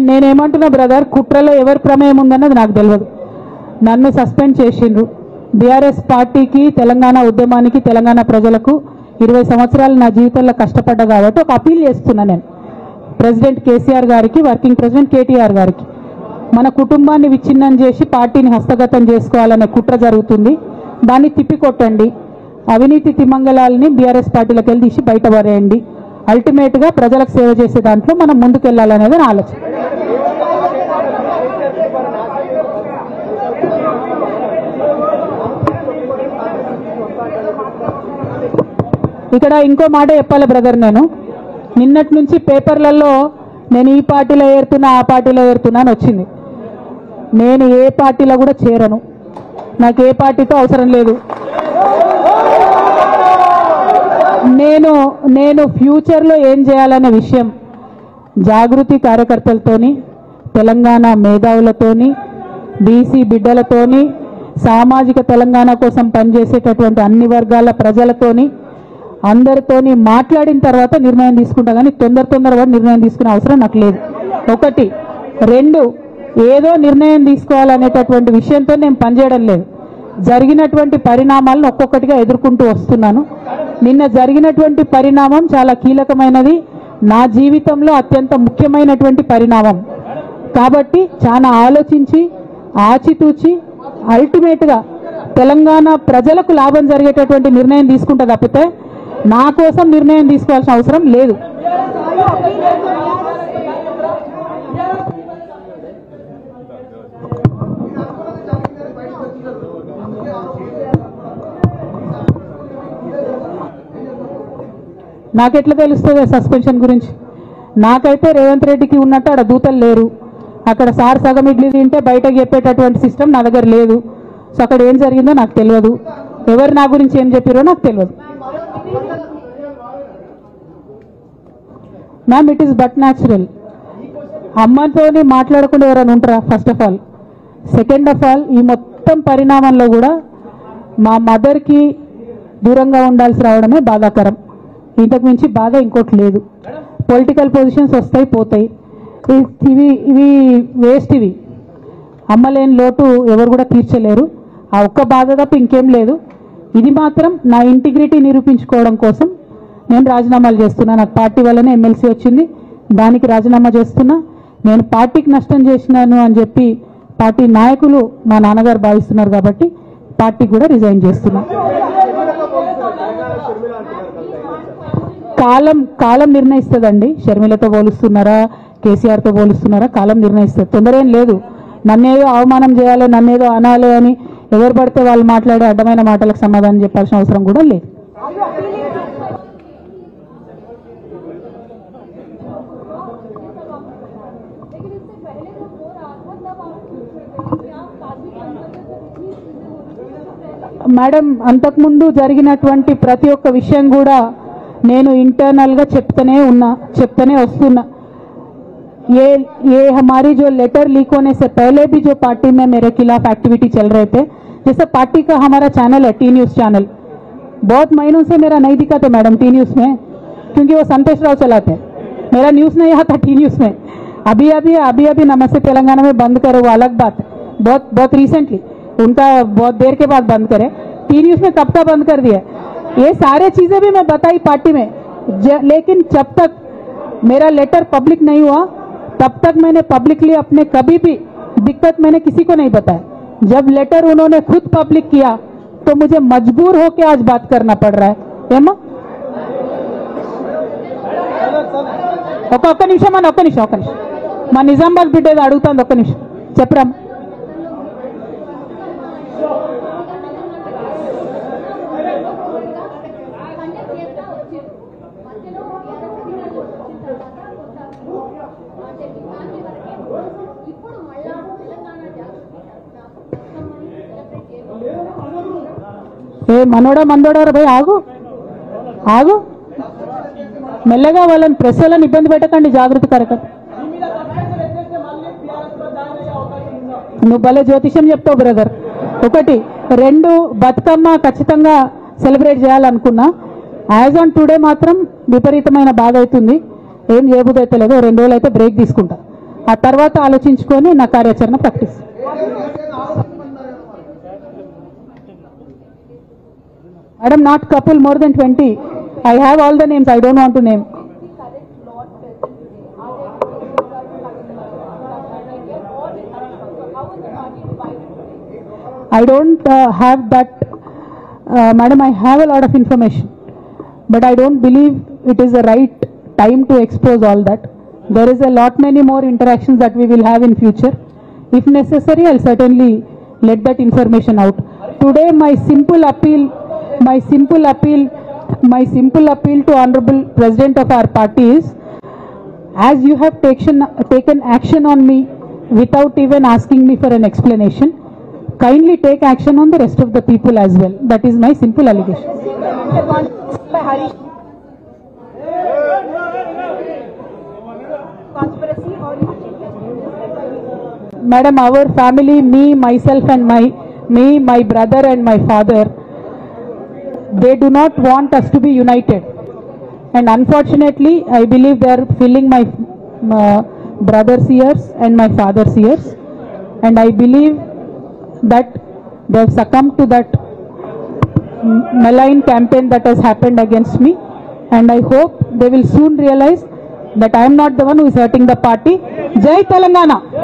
నేనేమంటున్నా బ్రదర్, కుట్రలో ఎవరి ప్రమేయం ఉందన్నది నాకు తెలియదు. నన్ను సస్పెండ్ చేసిండ్రు. బీఆర్ఎస్ పార్టీకి, తెలంగాణ ఉద్యమానికి, తెలంగాణ ప్రజలకు 20 సంవత్సరాలు నా జీవితంలో కష్టపడ్డా కాబట్టి ఒక అపీల్ చేస్తున్నా నేను ప్రెసిడెంట్ కేసీఆర్ గారికి, వర్కింగ్ ప్రెసిడెంట్ కేటీఆర్ గారికి. మన కుటుంబాన్ని విచ్ఛిన్నం చేసి పార్టీని హస్తగతం చేసుకోవాలనే కుట్ర జరుగుతుంది, దాన్ని తిప్పికొట్టండి. అవినీతి తిమంగళాలని బీఆర్ఎస్ పార్టీలకు వెళ్ళి తీసి బయటపడేయండి. అల్టిమేట్గా ప్రజలకు సేవ చేసే దాంట్లో మనం ముందుకెళ్లాలనేది నా ఆలోచన. ఇక్కడ ఇంకో మాట చెప్పాలి బ్రదర్, నేను నిన్నటి నుంచి పేపర్లలో నేను ఈ పార్టీలో ఏరుతున్నా, ఆ పార్టీలో ఏరుతున్నా అని వచ్చింది. నేను ఏ పార్టీలో కూడా చేరను, నాకు ఏ పార్టీతో అవసరం లేదు. నేను ఫ్యూచర్లో ఏం చేయాలనే విషయం జాగృతి కార్యకర్తలతోని, తెలంగాణ మేధావులతోని, బీసీ బిడ్డలతోని, సామాజిక తెలంగాణ కోసం పనిచేసేటటువంటి అన్ని వర్గాల ప్రజలతోని అందరితోని మాట్లాడిన తర్వాత నిర్ణయం తీసుకుంటా, కానీ తొందరగా నిర్ణయం తీసుకునే అవసరం నాకు లేదు. ఒకటి. రెండు, ఏదో నిర్ణయం తీసుకోవాలనేటటువంటి విషయంతో నేను పనిచేయడం లేదు. జరిగినటువంటి పరిణామాలను ఒక్కొక్కటిగా ఎదుర్కొంటూ వస్తున్నాను. నిన్న జరిగినటువంటి పరిణామం చాలా కీలకమైనది, నా జీవితంలో అత్యంత ముఖ్యమైనటువంటి పరిణామం. కాబట్టి చాలా ఆలోచించి ఆచితూచి అల్టిమేట్గా తెలంగాణ ప్రజలకు లాభం జరిగేటటువంటి నిర్ణయం తీసుకుంటా తప్పితే నా కోసం నిర్ణయం తీసుకోవాల్సిన అవసరం లేదు. నాకెట్లా తెలుస్తుంది సస్పెన్షన్ గురించి? నాకైతే రేవంత్ రెడ్డికి ఉన్నట్టు అక్కడ దూతలు లేరు. అక్కడ సార్ సగం ఇడ్లీ తింటే బయటకు చెప్పేటటువంటి సిస్టమ్ నా దగ్గర లేదు. సో అక్కడ ఏం జరిగిందో నాకు తెలియదు, ఎవరు నా గురించి ఏం చెప్పారో నాకు తెలియదు. Ma'am, it is but natural. అమ్మతోని మాట్లాడకుండా ఎవరైనా ఉంటారా? First of all. Second of all, ఈ మొత్తం పరిణామంలో కూడా మా మదర్కి దూరంగా ఉండాల్సి రావడమే బాధాకరం. ఇంతకు మించి బాధ ఇంకోటి లేదు. పొలిటికల్ పొజిషన్స్ వస్తాయి పోతాయి, ఇవి వేస్ట్. ఇవి అమ్మలేని లోటు ఎవరు కూడా తీర్చలేరు. ఆ ఒక్క బాధ తప్ప ఇంకేం లేదు. ఇది మాత్రం నా ఇంటిగ్రిటీ నిరూపించుకోవడం కోసం నేను రాజీనామాలు చేస్తున్నా. నాకు పార్టీ వల్లనే ఎమ్మెల్సీ వచ్చింది, దానికి రాజీనామా చేస్తున్నా. నేను పార్టీకి నష్టం చేసినాను అని చెప్పి పార్టీ నాయకులు మా నాన్నగారు భావిస్తున్నారు కాబట్టి పార్టీకి కూడా రిజైన్ చేస్తున్నా. కాలం నిర్ణయిస్తుందండి. షర్మిలతో పోలుస్తున్నారా, కేసీఆర్తో పోలుస్తున్నారా? కాలం నిర్ణయిస్తుంది. తొందర ఏం లేదు. నన్నేదో అవమానం చేయాలి, నన్నేదో అనాలి అని ఎవరు పడితే వాళ్ళు మాట్లాడే అడ్డమైన మాటలకు సమాధానం చెప్పాల్సిన అవసరం కూడా లేదు. మేడం, అంతకుముందు జరిగినటువంటి ప్రతి ఒక్క విషయం కూడా నేను ఇంటర్నల్గా చెప్తూనే వస్తున్నా. ये हमारी जो लेटर लीक होने से पहले भी जो पार्टी में मेरे खिलाफ एक्टिविटी चल रहे थे, जैसे पार्टी का हमारा चैनल है टी न्यूज़ चैनल, बहुत महीनों से मेरा नहीं दिखा था मैडम टी न्यूज़ में, क्योंकि वो संतोष राव चलाते हैं. मेरा न्यूज़ नहीं आता टी न्यूज़ में. अभी नमस्ते तेलंगाना में बंद करे, वो अलग बात है. बहुत रिसेंटली उनका बहुत देर के बाद बंद करे. टी न्यूज़ में कब का बंद कर दिया. ये सारे चीजें भी मैं बताई पार्टी में, लेकिन जब तक मेरा लेटर पब्लिक नहीं हुआ तब तक मैंने पब्लिकली अपने कभी भी दिक्कत मैंने किसी को नहीं बताया. जब लेटर उन्होंने खुद पब्लिक किया तो मुझे मजबूर होकर आज बात करना पड़ रहा है. ఏమో ఒక్క నిమిషం మా నిజామాబాద్ బిడ్డ ఏదో అడుగుతుంది. ఒక్క నిమిషం చెప్పరా. ఏ మనోడా మందోడారా భయ్, ఆగు మెల్లగా. వాళ్ళని ప్రెస్ వాళ్ళని ఇబ్బంది పెట్టకండి. జాగృతి కార్యకర్త నువ్వు భలే జ్యోతిష్యం చెప్తావు బ్రదర్. ఒకటి. రెండు, బతుకమ్మ ఖచ్చితంగా సెలబ్రేట్ చేయాలనుకున్నా. యాజ్ ఆన్ టుడే మాత్రం విపరీతమైన బాధ అవుతుంది. ఏం చేయబుద్ధి అయితే లేదు. 2 రోజులు అయితే బ్రేక్ తీసుకుంటా. ఆ తర్వాత ఆలోచించుకొని నా కార్యాచరణ ప్రకటిస్తాను. Madam, not couple, more than 20. I have all the names. I don't want to name. I don't have that. Madam, I have a lot of information, but I don't believe it is the right time to expose all that. There is a lot many more interactions that we will have in future. If necessary, I'll certainly let that information out. Today, my simple appeal to Honorable President of our party is, as you have taken action on me without even asking me for an explanation, kindly take action on the rest of the people as well. That is my simple allegation. madam, our family, me, myself and my brother and my father, they do not want us to be united. And unfortunately, I believe they are filling my brother's ears and my father's ears. And I believe that they have succumbed to that malign campaign that has happened against me. And I hope they will soon realize that I am not the one who is hurting the party. Jai Telangana!